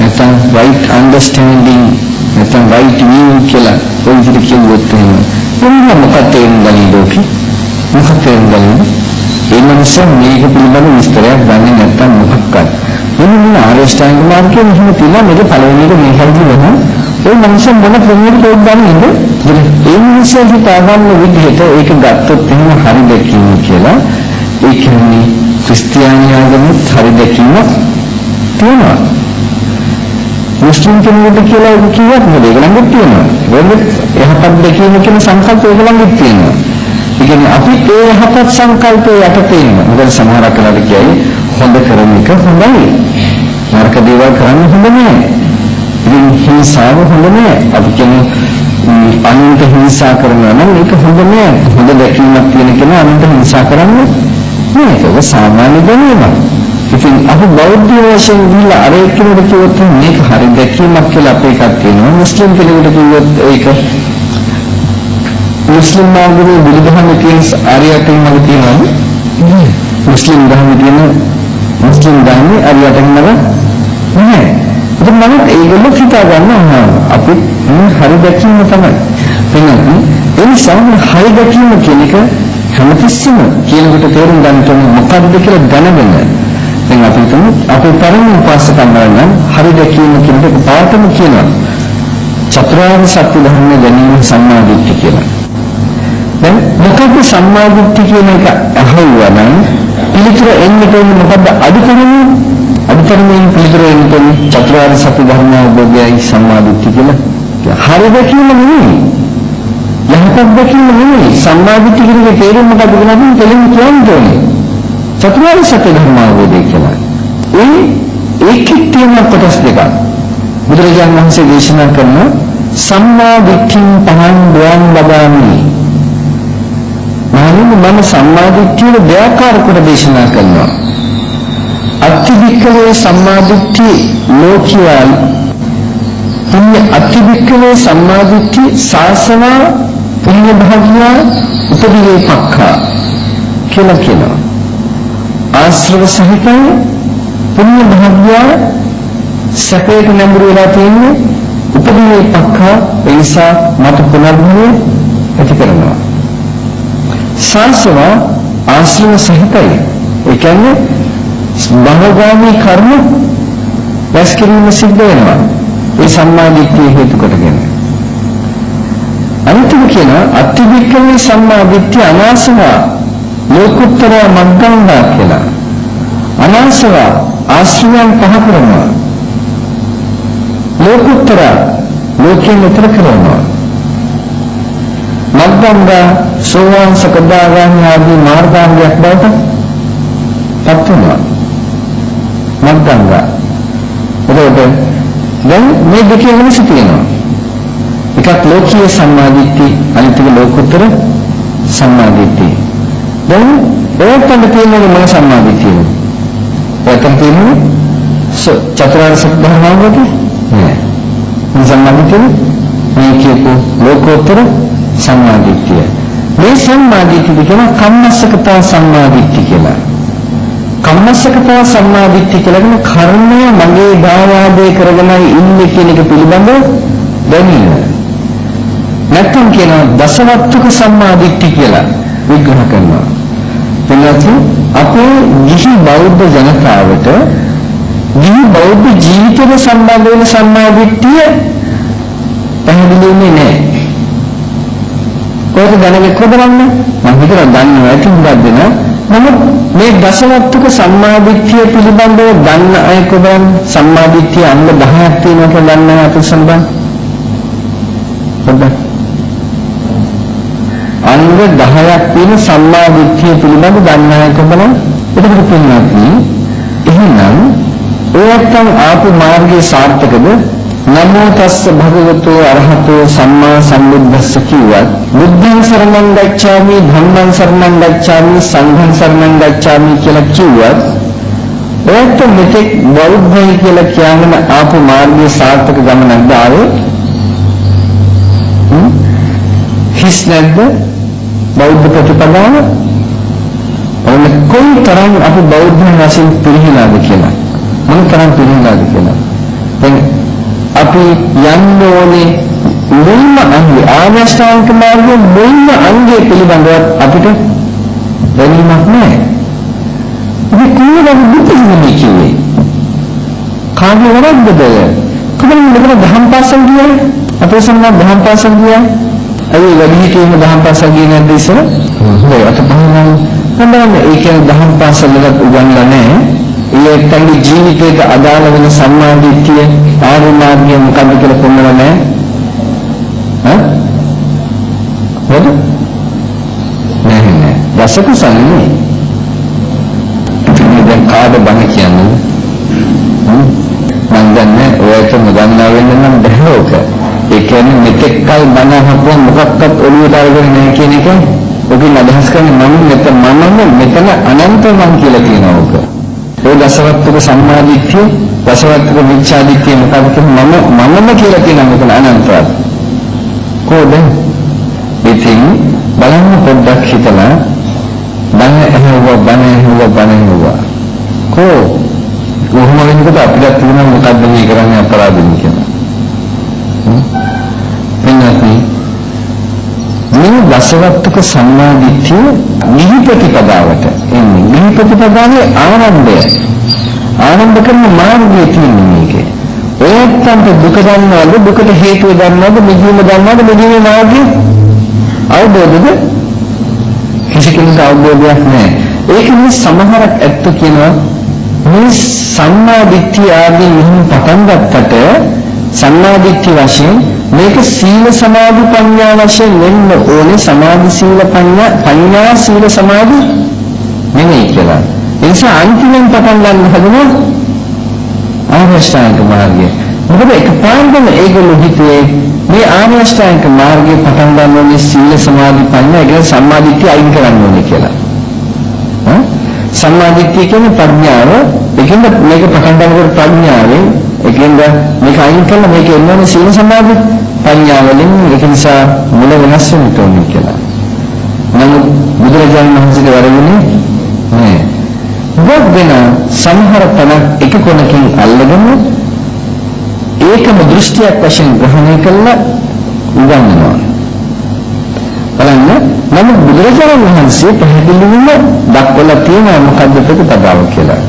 නැත්නම් right understanding නැත්නම් right view කියලා ඔය විදිහට කියුවොත් එහෙම මොකක්ද තේරුම් ගන්නේ ලෝකෙ? මොකක්ද තේරුම් ගන්නේ? ඒ මනුස්සයා මේක පිළිබඳ විස්තරයක් දන්නේ නැත්නම් මොකක්ද? මොන ආර්ය ශ්‍රැංග මාර්ගයේ මෙහෙම තියෙනවා මේක පළවෙනි එක මේකයි වෙනවා. ඒ මනුස්සයා මොන ක්‍රමයකට උද්දන්නේද? ඒ මනුස්සයා හිතාගන්න විදිහට ඒක ගත්තොත් එහෙම හරි දැකීම කියලා ඒ කියන්නේ ක්‍රිස්තියානි ආගමේ හරි දැකීමක් තියෙනවා. මුස්ලිම් කෙනෙකුට කියලා කිව්වත් මොකද ඒක ළඟත් තියෙනවා. වෙන්නේ යහපත් දැකීම කියන සංකල්පය ඒක ළඟත් තියෙනවා. ඒ කියන්නේ අපි ඒ යහපත් සංකල්පය යටතේ ඉන්න. මොකද සමහරක් වෙලාවට කියයි හොඳ කරන එක හොඳයි. නරක දේවල් කරන්න හොඳ නෑ. ඉතින් හිංසාව හොඳ නෑ. අපි කියන්නේ අනුන්ට හිංසා කරනවා නම් ඒක හොඳ නෑ. හොඳ දැකීමක් තියෙන කෙනා අනුන්ට හිංසා කරන්නේ නෑ. ඒක සාමාන්‍ය දැනීමක්. ඉතින් අපි බෞද්ධ වශයෙන් ගිහිල්ලා අර එක්කෙනෙකුට කිව්වොත් මේක හරි දැකීමක් කියලා අපේ එකක් තියෙනවා. මුස්ලිම් කෙනෙකුට කිව්වොත් ඒක මුස්ලිම් මාර්ගයේ බුදුදහමේ තියෙන ආර්යයන් වගේ තියෙනවා. මුස්ලිම් ධර්මයේ තියෙන මුස්ලිම් ධර්මයේ ආර්යයන් වගේ නෑ. ඒක මම ඒගොල්ලෝ හිතා ගන්නවා අපි හරි දැකීම තමයි. එන්නේ ඒ නිසා හරි දැකීම කියන එක හැමතිස්සෙම කියනකොට තේරුම් ගන්න ඕනේ මොකක්ද කියලා දැනගන්න. දැන් අපි හිතමු අපේ පරම උපාසකම්වල නම් හරි දැකීම කියන එක පාඩම කියනවා. චතුරාර්ය සත්‍ය ධර්ම ගැනීම සම්මාදිට්ඨිය කියලා. දැන් මොකක්ද සම්මාදිට්ඨිය කියන එක අහුවා නම් පිළිතුර එන්නේ මොකද්ද අදුකරන්නේ? අදුකරන්නේ පිළිතුර එන්නේ චතුරාර්ය සත්‍ය ධර්ම අවබෝධයයි සම්මාදිට්ඨිය කියලා. හරි දැකීම නෙවෙයි. යහපත් දැකීම නෙවෙයි. සම්මාදිට්ඨිය කියන එකේ තේරුම මොකක්ද කියලා අපි දෙලින් කියන්නේ. චතුරාර්ය සත්‍ය ධර්ම අවබෝධය කියලා. ඒකේ තියෙන කොටස් දෙකක්. බුදුරජාණන් වහන්සේ දේශනා කරන සම්මා දිට්ඨින් පහන් දයන් ලබාමි. මම සම්මා දිට්ඨිය දෙආකාර කොට දේශනා කරනවා. අත්තිවික්කවේ සම්මා දිට්ඨිය ලෝකියයි. පුණ්‍ය අත්තිවික්කවේ සම්මා දිට්ඨිය සාසන පුණ්‍ය භාග්‍ය උපදිවේපක්ඛා කියලා කියනවා. ආශ්‍රව සහිතයි පුණ්‍ය භාග්‍ය සැපේට නැඹුරු වෙලා තියෙන්නේ උපදිවේපක්ඛා ඒ නිසා මත පුනර්භවය ඇති කරනවා. සාසව ආශ්‍රව සහිතයි. ඒ කියන්නේ භවගාමී කර්ම රැස් කිරීම සිද්ධ වෙනවා. ඒ සම්මාදිට්ඨිය හේතු කොටගෙන. අන්තිම කියන අත්තිවික්කමේ සම්මාදිට්ඨිය අනාසව ලෝකුත්තර මග්ගංගා කියලා. අනාසව ආශ්‍රයයන් පහ කරනවා. ලෝකුත්තර ලෝකයෙන් ඈතර කරනවා. මග්ගංගා සෝවාන් සකදාගාමී ආදී මාර්ගාංගයක් බවට පත් වෙනවා. මග්ගංගා. එතකොට දැන් මේ දෙකේ වෙනස තියෙනවා. එකක් ලෝකීය සම්මාදිට්ඨිය අනිත් එක ලෝකුත්තර සම්මාදිට්ඨිය. දැන් ඔයයන් තියෙන්නේ මොන සම්මාදිට්ඨියද? ඔයයන් තියෙන්නේ චතුරාර්ය සත්‍ය ධර්මවලදී නෑ. මේ සම්මාදිට්ඨිය මේ කියපු ලෝකෝත්තර සම්මාදිට්ඨිය. මේ සම්මාදිට්ඨිය කියන කම්මස්සකතා සම්මාදිට්ඨිය කියලා. කම්මස්සකතා සම්මාදිට්ඨිය කියන්නේ කර්මය මගේ භාවාදේ කරගෙනයි ඉන්නේ කියන එක පිළිබඳව දැනීම. නැත්නම් කියනවා දසවත්තුක සම්මාදිට්ඨිය කියලා විග්‍රහ කරනවා. එන්නත් අපේ ගිහි බෞද්ධ ජනතාවට ගිහි බෞද්ධ ජීවිතේ සම්බන්ධ වෙන සම්මාදිට්ඨිය පැහැදිලිුනේ නැහැ. කොහොමද දැනගන්නේ කොහොමද? මම හිතලා දන්නවා ඇති හුඟක් දෙන. නමුත් මේ දසවත්තුක සම්මාදිට්ඨිය පිළිබඳව දන්න අය කොහොමද සම්මාදිට්ඨිය අංග 10ක් තියෙනවා කියලා දන්නවා අත සම්බන්ධ? පොඩ්ඩක් අංග 10ක් තියෙන සම්මාදිට්ඨිය පිළිබඳව දන්න අය කොහොමද? එතකොට පින්නන්නේ එහෙනම් ඔයයන් ආපු මාර්ගයේ සාර්ථකද? නමෝ තස්ස භගවතෝ අරහතෝ සම්මා සම්බුද්දස්ස කිව්වත් බුද්ධං සරණං ගච්ඡාමි ධම්මං සරණං ගච්ඡාමි සංඝං සරණං ගච්ඡාමි කියලා කිව්වත් ඔයත් මෙතෙක් බෞද්ධයි කියලා කියන ආපු මාර්ගයේ සාර්ථක ගමනක් ආවේ හිස් නැද්ද බෞද්ධ ප්‍රතිපදාව? ඔන්න කොයි තරම් අපි බෞද්ධ වශයෙන් පිළිහිලාද කියලා මොන තරම් පිළිහිලාද කියලා දැන් අපි යන්න ඕනේ මුල්ම අංගය ආර්ය අෂ්ටාංගික මාර්ගයේ මුල්ම අංගය පිළිබඳව අපිට දැනීමක් නැහැ. අපි කොහොමද බුදුසසුනේ කියන්නේ? කාගේ වරද්දද? කොහොමද මෙතන දහම් පාසල් ගියේ? අපේ සම්මා දහම් පාසල් ගියා. අයි වැඩි කීම දහම් පාසල් ගියේ නැද්ද ඉස්සර? හොඳයි අත බලන්න. හොඳයි ඒ කියන්නේ දහම් පාසල් වල උගන්ලා නැහැ. ඒ තනි ජීවිතයට අදාළ වෙන සම්මාදිට්ඨිය ආර්ය මාර්ගය මොකක්ද කියලා කොහොමද නැහැ? හොඳ? නැහැ. දසකුසල් නේ. ඉතින් දැන් කාද බණ කියන්නේ? මම දන්නේ ඔයාට නොදන්නා වෙන්න නම් බැහැවක. ඒ කියන්නේ මෙතෙක් කල් බණ අහපුවා මොකක්වත් ඔළුවට අරගෙන නැහැ කියන එක ඔබින් අදහස් කරන්නේ මම මෙතන අනන්ත මං කියලා කියනවා ඔක. ඒ දසවත්තුක සම්මාදිට්ඨිය, දසවත්තුක මිච්ඡාදිට්ඨිය මොකක්ද මමම කියලා කියනවා මෙතන අනන්තවත්. කොහොමද? ඉතින් බලන්න පොඩ්ඩක් හිතලා බණ ඇහුවා. කොහොම වෙනකොට අපිට තියෙන මොකද්ද මේ කරන්නේ අපරාධින් කියලා. මේ දසවත්තුක සම්මාදිට්ඨිය නිහි ප්‍රතිපදාවට එන්නේ. නිහි ප්‍රතිපදාවේ ආරම්භ කරන මාර්ගය තියෙන්නේ මේකේ. ඒත්තන්ට දුක දන්නවද, දුකට හේතුව දන්නවද, මිදීම දන්නවද, මිදීමේ මාර්ගය අවබෝධද? කිසි කෙනෙකුට අවබෝධයක් නැහැ. ඒකනේ සමහරක් ඇත්ත කියනවා මේ සම්මාදිට්ඨිය ආදී මෙහෙම පටන් ගත්තට සම්මාදිට්ඨිය වශයෙන් මේක සීල සමාධි ප්‍රඥා වශයෙන් වෙන්න ඕනේ. සමාධි සීල ප්‍රඥා සීල සමාධි නෙමෙයි කියලා. ඒ නිසා අන්තිමෙන් පටන් ගන්න හදනවා ආර්ය අෂ්ටාංගික මාර්ගය. මොකද එකපාරටම ඒගොල්ලෝ හිතුවේ මේ ආර්ය අෂ්ටාංගික මාර්ගය පටන් ගන්න ඕනේ සීල සමාධි ප්‍රඥා ඒක සම්මාදිට්ඨිය අයින් කරන්න ඕනේ කියලා. සම්මාදිට්ඨිය කියන්නේ ප්‍රඥාව. ඒකෙන්ද මේක පටන් ගන්නකොට ප්‍රඥාවෙන් ඒකෙන්ද මේක අයින් කළා මේක එන්නේ සීල සමාධි ප්‍රඥාව වලින්. ඒක නිසා මුල වෙනස් වෙන්න ඕනේ කියලා. නමුත් බුදුරජාණන් වහන්සේගේ වරදිනේ නෑ. වෙන සමහර තැනක් එක කොනකින් අල්ලගෙන ඒකම දෘෂ්ටියක් වශයෙන් ග්‍රහණය කළා උගන්වනවා. බලන්න නමුත් බුදුරජාණන් වහන්සේ පැහැදිලිවම දක්වලා තියෙනවා මොකද්ද ප්‍රතිපදාව කියලා.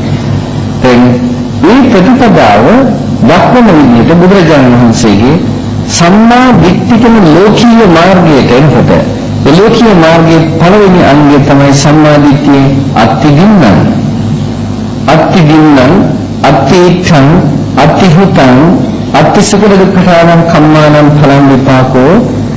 මේ ප්‍රතිපදාව දක්වන විදිහට බුදුරජාණන් වහන්සේගේ සම්මා දිට්ඨිකම ලෝකීය මාර්ගයට එනකොට ඒ ලෝකීය මාර්ගයේ පළවෙනි අංගය තමයි සම්මා දිට්ඨියේ අත්තිදින්නම් අත්තිඨං අත්තිහුතං අත්තිසුකල දුක්ඛානම් කම්මානම් ඵලං විපාකෝ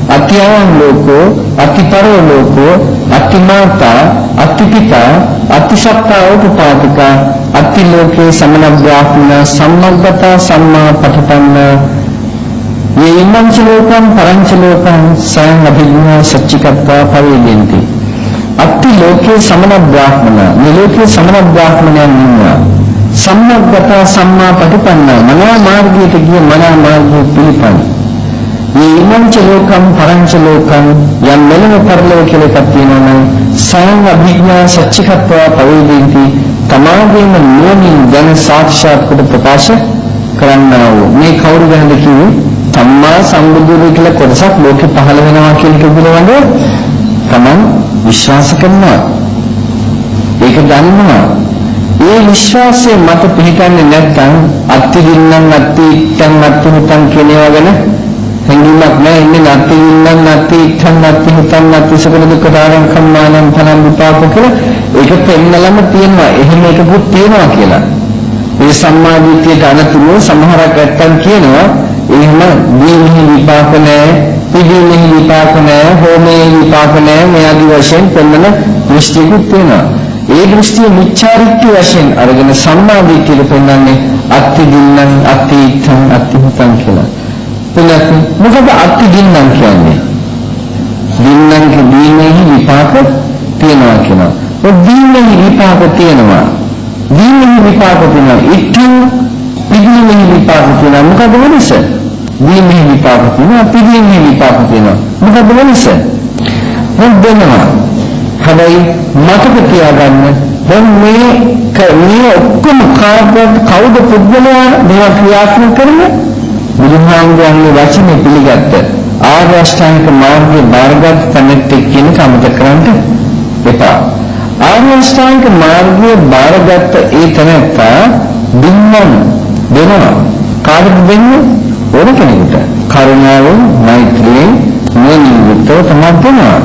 අත්‍යයන් ලෝකෝ අත්තිපරෝ ලෝකෝ අත්තිමාතා අත්තිපිතා අත්තිසත්තා උපපාදිකා අත්තිලෝකේ සමන බ්‍රාහ්මණ සම්මග්ගතා සම්මා පඨපන්න යේමංච ලෝකං පරංච ලෝකං සයං අභිඥා සච්චිකත්වා පරිදෙන්ති. අත්ති ලෝකේ සමන බ්‍රාහ්මණ මේ ලෝකේ සමන බ්‍රාහ්මණයන් ඉන්නවා. සම්මග්ගතා සම්මා පඨපන්න මනා මාර්ගයට ගිය මනා මාර්ගයේ පිළිපන්. යේමංච ලෝකං පරංච ලෝකං යම් මෙලව පරලෝ කියලා එකක් තියෙනවා නම් සයං අභිඥා සච්චිකත්වා පරිදෙන්ති. තමාගේම නුවණින් දැන සාක්ෂාත් කොට ප්‍රකාශ කරන්නා වූ මේ කවුරු ගැනද කිව්වේ? සම්මා සම්බුදුරු කියලා කොටසක් ලෝකෙ පහළ වෙනවා කියන එක පිළිබඳව තමන් විශ්වාස කරනවා. ඒක දන්නවා. ඒ විශ්වාසයේ මත පිළිගන්නේ නැත්නම් අත්තිදින්නම් අත්තිත්තං අත්තිහුතං කියන ඒවා ගැන හැඟීමක් නැහැ. ඉන්නේ අත්තිදින්නම් අත්තිත්තං අත්තිහුතං අත්තිසකල දුක්ඛාරං කම්මානම් ඵලං විපාකෝ කියලා ඒක පෙන්නලම තියෙනවා. එහෙම එකකුත් තියෙනවා කියලා. මේ සම්මාදිට්ඨියට අනුතුරු සමහරක් නැත්තම් කියනවා එහෙම දීනෙහි විපාක නැහැ, පිළිමෙහි විපාක නැහැ, හෝමයේ විපාක නැහැ. මේ ආදි වශයෙන් පෙන්නන දෘෂ්ටිකුත් තියෙනවා. ඒ දෘෂ්ටිය මිච්ඡාදිට්ඨිය වශයෙන් අරගෙන සම්මාදිට්ඨියට පෙන්නන්නේ අත්තිදින්නම් අත්තිත්තං අත්තිහුතං කියලා. එනත් මොකද අත්තිදින්නම් කියන්නේ? දින්නම් දීනෙහි විපාක තියෙනවා කියනවා. ඔය දීනෙහි විපාක තියෙනවා. දීනෙහි විපාක තියෙනවා. ඉතින් පිළිමෙහි විපාක තියෙනවා. මොකද වෙනස? දීනෙහි විපාක තියෙනවා, පිළිමෙහි විපාක තියෙනවා. මොකද වෙනස? මොකදනවා? හැබැයි මතක තියාගන්න දැන් මේ ඔක්කොම කවුද පුද්ගලයා මේවා ක්‍රියාත්මක කරන්නේ? බුදුහාමුදුරන්ගේ වචනේ පිළිගත්ත ආර්ය අෂ්ටාංගික මාර්ගයේ බාරගත් තැනෙත් කියන කමත කරන්ට එපා. ආර්ය අෂ්ටාංගික මාර්ගයේ බාරගත් ඒ තැනත්තා දින්නම් දෙනවා. කාටද දෙන්නේ? ඕන කෙනෙකුට. කරුණාවෙන්, මෛත්‍රියෙන්, නියුක්තව තමයි දෙනවා.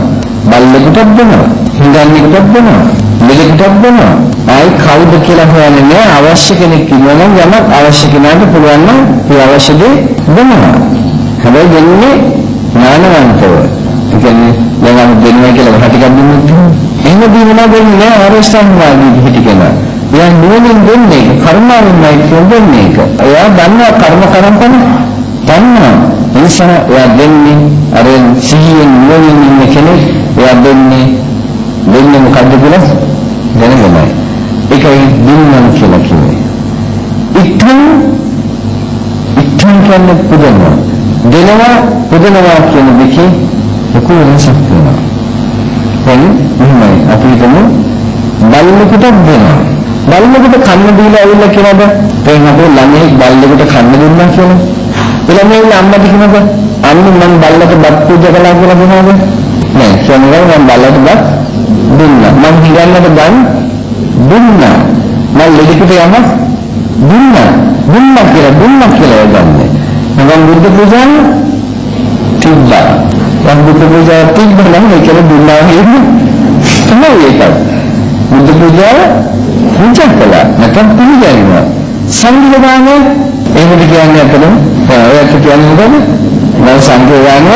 බල්ලෙකුටත් දෙනවා. හිඟන්නෙකුටත් දෙනවා. මෙලෙකුටත් දෙනවා. ආයි කවුද කියලා හොයන්නේ නැහැ. අවශ්‍ය කෙනෙක් ඉන්නවා නම් යමක් අවශ්‍ය කෙනාට පුළුවන් නම් ඒ අවශ්‍ය දේ දෙනවා. හැබැයි දෙන්නේ ඥානවන්තව. ඒ කියන්නේ දැන් අපි දෙනවා කියලා හටිකක් දුන්නොත් එහෙම දීමනා දෙන්නේ නැහැ ආරෂ්ඨාංගවාදී පිටි කෙනා. එයා නුවණින් දෙන්නේ කර්මාවෙන් මෛත්‍රියෙන් දෙන්නේ ඒක. එයා දන්නවා කර්ම කරන්තන දන්නවා. ඒ නිසා එයා දෙන්නේ අර සිහියෙන් නුවණින් ඉන්න කෙනෙක් එයා දෙන්නේ මොකද්ද කියලා දැනගමයි. ඒකයි දුන්නා කියලා කියන්නේ. ඉක්මන් කියන්නේ පුදනවා. පුදනවා කියන දෙකේ ලොකු වෙනසක් තියෙනවා. දැන් මෙහෙමයි අපි හිතමු බල්ලෙකුට දෙනවා. බල්ලෙකුට කන්න දීලා ඇවිල්ලා කියනද දැන් අපේ ළමයි බල්ලෙකුට කන්න දුන්නා කියලා. ළමයි අම්මට කියනද අම්මා මම බල්ලට බත් පූජා කළා කියලා කියනද? නෑ කියන්නේ මම බල්ලට බත් දුන්නා. මම හිඟන්නට දන් දුන්නා. මම ලෙඩෙකුට යමක් දුන්නා කියලා ගන්නේ. මම බුද්ධ පූජාව තිබ්බා. මම බුද්ධ පූජාව තිබ්බා නම් ඒක දුන්නා කියන්නේ තමයි ඒක. බුද්ධ පූජාව පූජා කළා නැත්නම් පිළිගන්නවා. සංඝදානය එහෙමද කියන්නේ අතන ඔයත් කියන්නේ මොකද? මම සංඝදානය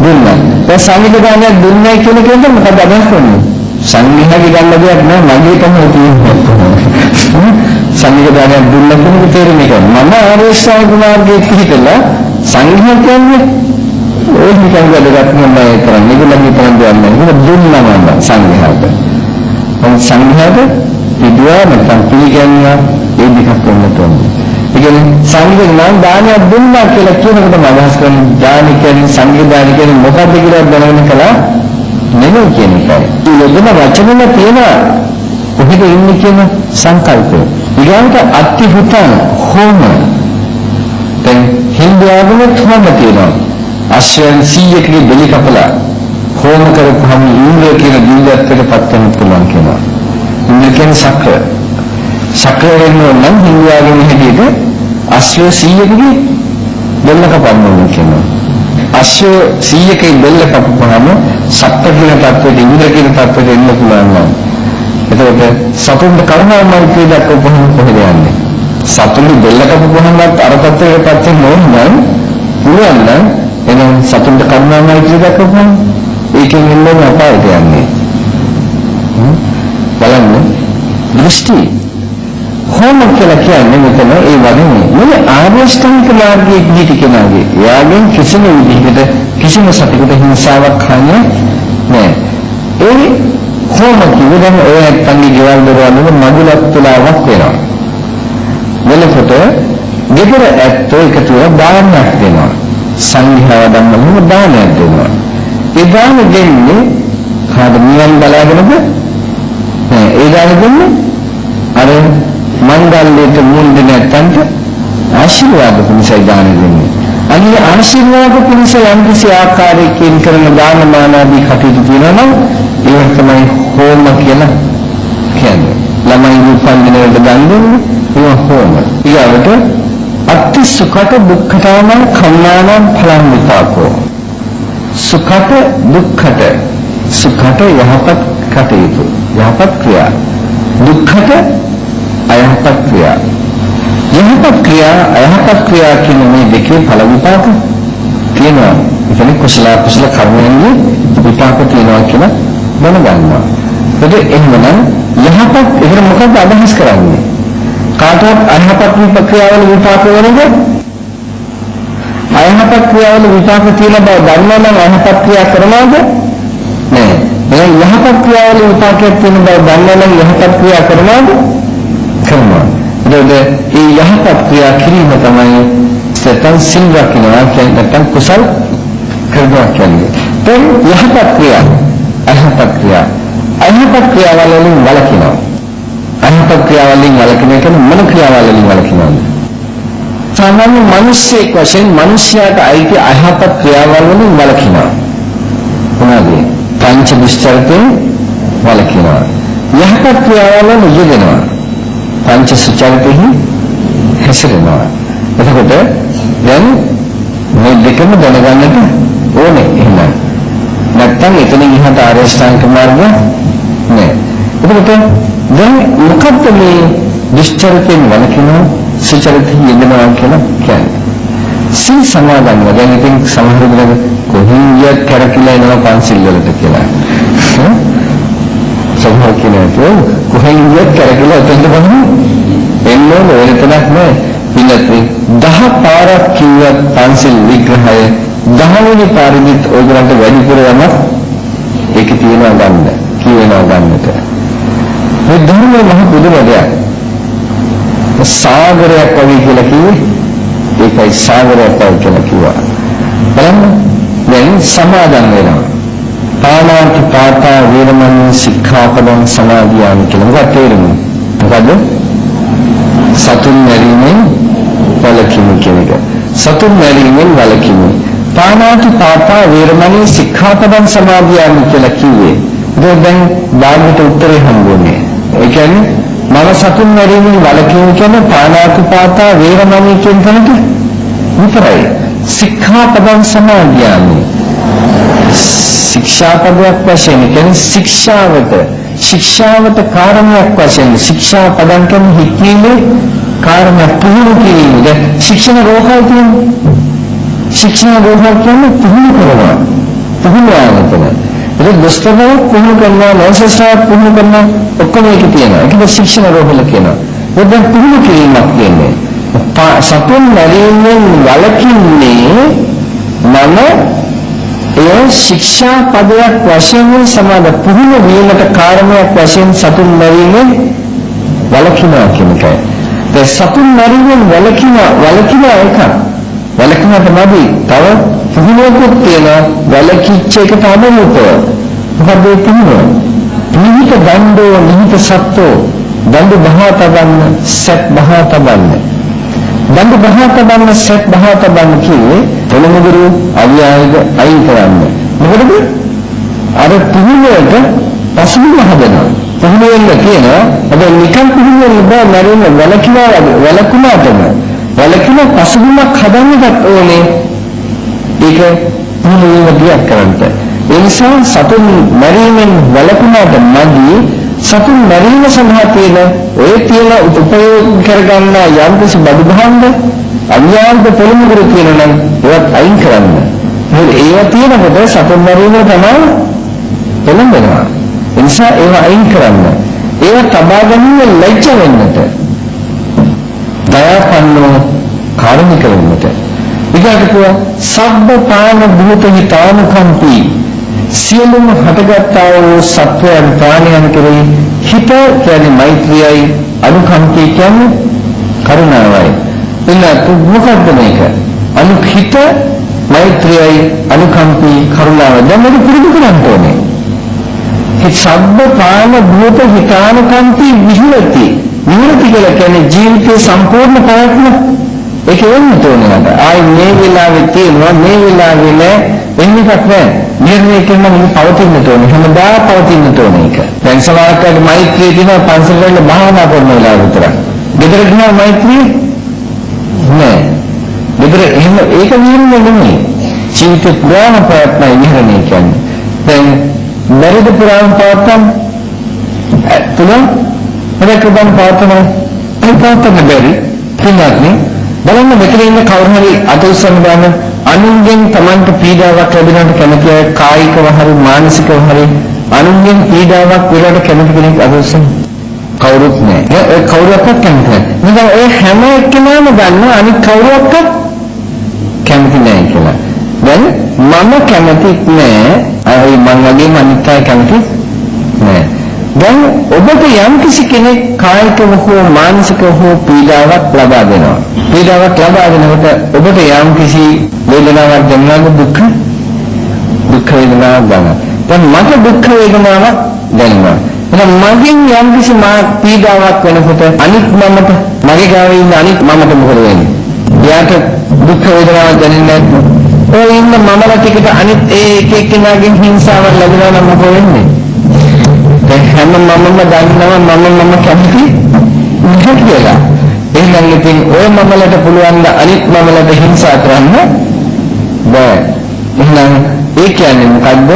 දුන්නා. ඒ සංඝදානය දුන්නයි කියන කෙනෙක් මොකද අදහස් කරන්නේ? සංඝයාගේ ගන්න දෙයක් නෑ මගේ තමයි තියෙන්නේ. සංඝදානය දුන්නා කියන එක තේරෙන්නේ නැහැ. මම ආර්ය ශ්‍රාවක මාර්ගයේ පිළිපදලා සංඝයා කියන්නේ ඔය නිකන් වැඩගත් නෑ කරන්නේ. ඒගොල්ලන්ගේ කරන්නේ නැහැ. ඒක දුන්නා මම සංඝයාට. මම සංඝයාට පිටුවා නැත්නම් පිළිගන්නවා ඒ දෙකක් වෙන්න ඕනේ. ඒ කියන්නේ සංඝයා දානයක් දුන්නා කියලා කියනකොට මම අදහස් කරන්නේ දාන කියන්නේ සංඝදාන කියන්නේ මොකක්ද කියලා දැනගෙන කළා නෙමෙයි කියන එකයි. ඒ දෙන වචනෙම තියෙන කොහෙද ඉන්නේ කියන සංකල්පය. ඊගාට අත්‍යවුතං හෝම. දැන් හින්දු ආගමේ හෝම තියෙනවා. අශ්වයන් 100කගේ බෙලි කපලා හෝම කරපුවම ඉන්ද්‍ර කියන දිව්‍යත්වයට පත් වෙන්න පුළුවන් කියනවා. ඉන්ද්‍ර කියන්නේ සක්‍ර. සක්‍ර වෙනවා නම් හින්දු ආගමේ හැටියට අශ්ව 100කගේ බෙල්ල කපන්න ඕනේ කියනවා. අශ්ව 100කගේ බෙල්ල කපපුවම සක්‍ර කියන තත්ත්වයට ඉන්ද්‍ර කියන තත්ත්වයට එන්න පුළුවන් නම් එතකොට සතුන්ට කරුණාමෛත්‍රිය දක්වපුවම කොහෙද යන්නේ? සතුන්ට බෙල්ල කපපුවම අර තත්ත්වයට පත් වෙන්න ඕන නම් පුළුවන් නම් එහෙනම් සතුන්ට කරුණාමෛත්‍රිය දක්වපුවම ඒකෙන් එන්නේ අපායට යන්නේ. බලන්න දෘෂ්ටි හෝම කියලා කියන්නේ මෙතන ඒ වගේ නෙමෙයි. ආර්ය අෂ්ටාංගික මාර්ගයේ පිහිටි කෙනාගේ එයාගෙන් කිසිම විදිහකට කිසිම සතෙකුට හිංසාවක් හන්නේ නැහැ. ඒ හෝම කියන්නේ ඔය ඇත්තන්ගේ ගෙවල් දරවල මගුලක් තුලාවක් වෙනවා. වෙනකොට ගෙදර ඇත්තෝ එකතු වෙලා දානයක් දෙනවා. සංඝයා වදන්නම දානයක් දෙනවා. ඒ දාන දෙන්නේ කාද නිවන් බලාගෙනද? නෑ ඒ දාන දෙන්නේ අර මංගල්‍යයට මුල් දෙන ඇත්තන්ට ආශිර්වාද පිණිසයි දාන දෙන්නේ. අනිත් ආශිර්වාද පිණිස යම් කිසි ආකාරයකින් කරන දානමාන ආදී කටයුතු තියෙනවා නම් ඒක තමයි හෝම කියලා කියන්නේ. ළමයි උපන්දින වලට දන් දෙන්නේ ඒක හෝම. ඊළඟට අත්ති සුඛට දුක්ඛතාන කම්මාන ඵලං විපාකෝ. සුඛට දුක්ඛට සුඛට යහපත් කටයුතු යහපත් ක්‍රියා දුක්ඛට අයහපත් ක්‍රියා යහපත් ක්‍රියා අයහපත් ක්‍රියා කියන මේ දෙකේ ඵල විපාක තියෙනවා. ඒ කියන්නේ කුසල කර්මයන්ගේ විපාක තියෙනවා කියලා දැනගන්නවා. ඒක එහෙමනම් යහපත් ඒකට මොකක්ද අදහස් කරන්නේ? කාටවත් අයහපත් ක්‍රියාවල විපාක වෙනද? අයහපත් ක්‍රියාවල විපාක තියෙන බව දන්නා නම් අයහපත් ක්‍රියා කරනවද? නෑ. මේ යහපත් ක්‍රියාවල විපාකයක් තියෙන බව දන්නා නම් යහපත් ක්‍රියා කරනවද? කරනවා. ඒ යහපත් ක්‍රියා කිරීම තමයි සතන් සිල් රකින්නවා කියන්නේ නැත්නම් කුසල් කරනවා කියන්නේ. ඒ යහපත් ක්‍රියා අයහපත් ක්‍රියා අයහපත් ක්‍රියාවල් වලින් වළකිනවා. අයහපත් ක්‍රියාවල් වලින් වළකින එක මොන ක්‍රියාවල් වලින් වළකිනවද? සාමාන්‍ය මිනිස්සෙක් වශයෙන් මිනිස්යාට අයිති අයහපත් ක්‍රියාවල් වලින් වළකිනවා. මොනවාද? පංච දුෂ්චරිතයෙන් වළකිනවා. යහපත් ක්‍රියාවල් වල යෙදෙනවා. පංච සුචරිතෙහි හැසිරෙනවා. එතකොට දැන් මේ දෙකම දැනගන්නට ඕනේ එහෙනම්. නැත්තම් එතනින් ඉහත ආර්ය ශ්‍රාන්ක මාර්ගය නෑ. එතකොට දැන් මොකක්ද මේ දුෂ්චරිතයෙන් වළකිනවා සුචරිතෙහි යෙදෙනවා කියලා කියන්නේ? සිල් සමාදන්ව දැන් ඉතින් සමහර වෙලාවට කොහින්ද කරකිලා එනවා පන්සිල් වලට කියලා. සමහර කෙනෙක් කොහින්ද කරකිලා එතෙන්ද බලන්නේ එන්නේ වෙනතනක් නෑ. ඉන්නත් 10 පාරක් කිව්වත් පන්සිල් විග්‍රහය 10 වෙනි පාරෙදිත් ඔයගලන්ට වැඩිපුර යනවා ඒක තියනවා ගන්න කියනවා ගන්නට. මේ ධර්මයේ මහ පුදුම දෙයක්. සාගරයක් වගේ කියලා කිව්වේ ඒකයි සාගරයක් වගේ කියලා කිව්වා. බලන්න දැන් සමාදන් වෙනවා. පාණාති පාතා වේරමණී සික්ඛාපදං සමාදියාමි කියලා මොකක්ද තේරුම? මොකද සතුන් මැරීමෙන් වළකිනු කියන එක. සතුන් මැරීමෙන් වළකිනු. පාණාති පාතා වේරමණී සික්ඛාපදං සමාදියාමි කියලා කිව්වේ. දැන් බාහිරට උත්තරේ හම්බුනේ. ඒ කියන්නේ මම සතුන් මැරීමෙන් වළකිනු කියන්නේ පාණාති පාතා වේරමණී කියන තැනට විතරයි. සික්ඛාපදං සමාදියාමි. ශික්ෂාපදයක් වශයෙන් කියන්නේ ශික්ෂාවට කාරණයක් වශයෙන් ශික්ෂා පදම් කියන්නේ හික්මීමේ කාරණයක් පුහුණු කිරීමද ශික්ෂණ රෝහල් කියන්නේ ශික්ෂණ රෝහල් කියන්නේ පුහුණු කරනවා පුහුණුවන ඒක දුෂ්කරව පුහුණු කරනවා නෝසස්තාව පුහුණු කරනවා ඔක්කොම එක තියෙනවා ඒක ශික්ෂණ රෝහල කියනවා ඒක පුහුණු කිරීමක් කියන්නේ සතුන් මැරීමෙන් වළකින්නේ මම ඒ ශික්ෂා පදයක් වශයෙන් සමාද පුහුණු වීමට කාරණයක් වශයෙන් සතුන් මැරීමෙන් වළකිනවා කියන එකයි. ඒ සතුන් මැරීමෙන් වළකින එක වළකිනට මදි තව පුහුණුවකුත් තියෙනවා වළකිච්ච එක තමයි මොකද ඒ පුහුණුව? නිහිත දණ්ඩෝ නිහිත සත්ත්වෝ දඬු බහා තබන්න සත් බහා තබන්න දඬු බහා තබන්න සත් බහා තබන්න කියේ පොළොමුගුරු අවියායද අයින් කරන්න. මොකද අර පුහුණුවට පසුබිම හදනවා. පුහුණුවෙන්න කියනවා හැබැයි නිකන් පුහුණුවෙන්න බෑ මැරෙන්න වලකුණාටම වලකුණ පසුබිමක් හදන්නත් ඕනේ. ඒක පුහුණුවෙන් දියක් කරන්න. ඒ නිසා සතුන් මැරීමෙන් වලකුණාට මදි සතුන් මැරීම සඳහා තියෙන ඔය තියෙන උපයෝග කරගන්න යම්කිසි බඩු භාණ්ඩ අවියාවද පොළොමුගුරු කියනවා නම් ඒවත් අයින් කරන්න. මොකද ඒවා තියෙනකොට සතුන් මැරීම තමයි පොළොඹනවා. ඒ නිසා ඒවා අයින් කරන්න. ඒවා තබා ගැනීම ලැජ්ජ වෙන්නට. දයාපන්නව කාරුණික වෙන්නට. ඊගාට සබ්බ පාන භූත හිතානුකම්පී සියලුම හටගත්තා වූ සත්වයන් ප්‍රාණයන් කෙරෙහි හිත කියන්නේ මෛත්‍රියයි අනුකම්පී කියන්නේ කරුණාවයි. එන්න මොකක්ද මේක? අනුහිත මෛත්‍රියයි අනුකම්පී කරුණාව දැන් මේක පුරුදු කරන්න ඕනේ. ඒ සබ්බ පාන භූත හිතානුකම්පී විහෙරති. විහෙරති කියලා කියන්නේ ජීවිතේ සම්පූර්ණ ප්‍රයත්න ඒක වෙන්න ඕනේ. ආයි මේ වෙලාවේ තියෙනවා මේ වෙලාවේ නෑ එන්නේක් නෑ. නිර්ණය කරන මොකද පවතින්න ඕනේ. හැමදාම පවතින්න ඕනේ ඒක. දැන් සමහරවිට මෛත්‍රිය දින පන්සල් වල භාවනා කරන වෙලාව විතරක්. ගෙදර ගියා මෛත්‍රිය නෑ. ගෙදර එහෙම ඒක නිර්ණය නෙමෙයි. ජීවිත පුරාම ප්‍රයත්නයි නිර්ණය කියන්නේ. දැන් බැරිද පුරාම ප්‍රයත්න තුන ප්‍රකෘතම් ප්‍රයත්න ඒකත් බැරි කිනාත්නේ බලන්න මෙතන ඉන්න කවුරු හරි අත උස්සන්න ගන්න අනුන්ගෙන් Tamanට පීඩාවක් ලැබෙනවට කැමති අය කායිකව හරි මානසිකව හරි අනුන්ගෙන් පීඩාවක් වලට කැමති කෙනෙක් අත උස්සන්න කවුරුත් නැහැ. ඒ කවුරුවක්වත් කැමති නැහැ. නිකන් ඒ හැම එක්කෙනාම ගන්න අනිත් කවුරුවක්වත් කැමති නැහැ කියලා. දැන් මම කැමතිත් නැහැ. අය මං වගේ අනිත් අය කැමති නැහැ. දැන් ඔබට යම් කිසි කෙනෙක් කායිකව හෝ මානසිකව හෝ පීඩාවක් ලබා දෙනවා. පීඩාවක් ලබා දෙනකොට ඔබට යම් කිසි වේදනාවක් දැනෙනවද දුක් වේදනාවක් ගන්න. දැන් මට දුක් වේදනාවක් දැනෙනවා. එහෙනම් මගෙන් යම් කිසි පීඩාවක් වෙනකොට අනිත් මමට මගේ ගාවේ ඉන්න අනිත් මමට මොකද වෙන්නේ? එයාට දුක් වේදනාවක් දැනෙන්නේ නැත්නම් ඔය ඉන්න මමලා ටිකට අනිත් ඒ එක එක්කෙනාගෙන් හිංසාවක් ලැබෙනවා නම් මොකද වෙන්නේ? දැන් හැම මමම දන්නවා මම කැමති නැහැ කියලා. එහෙනම් ඉතින් ඔය මමලට පුළුවන් ද අනිත් මමලට හිංසා කරන්න බෑ. එහෙනම් ඒ කියන්නේ මොකද්ද?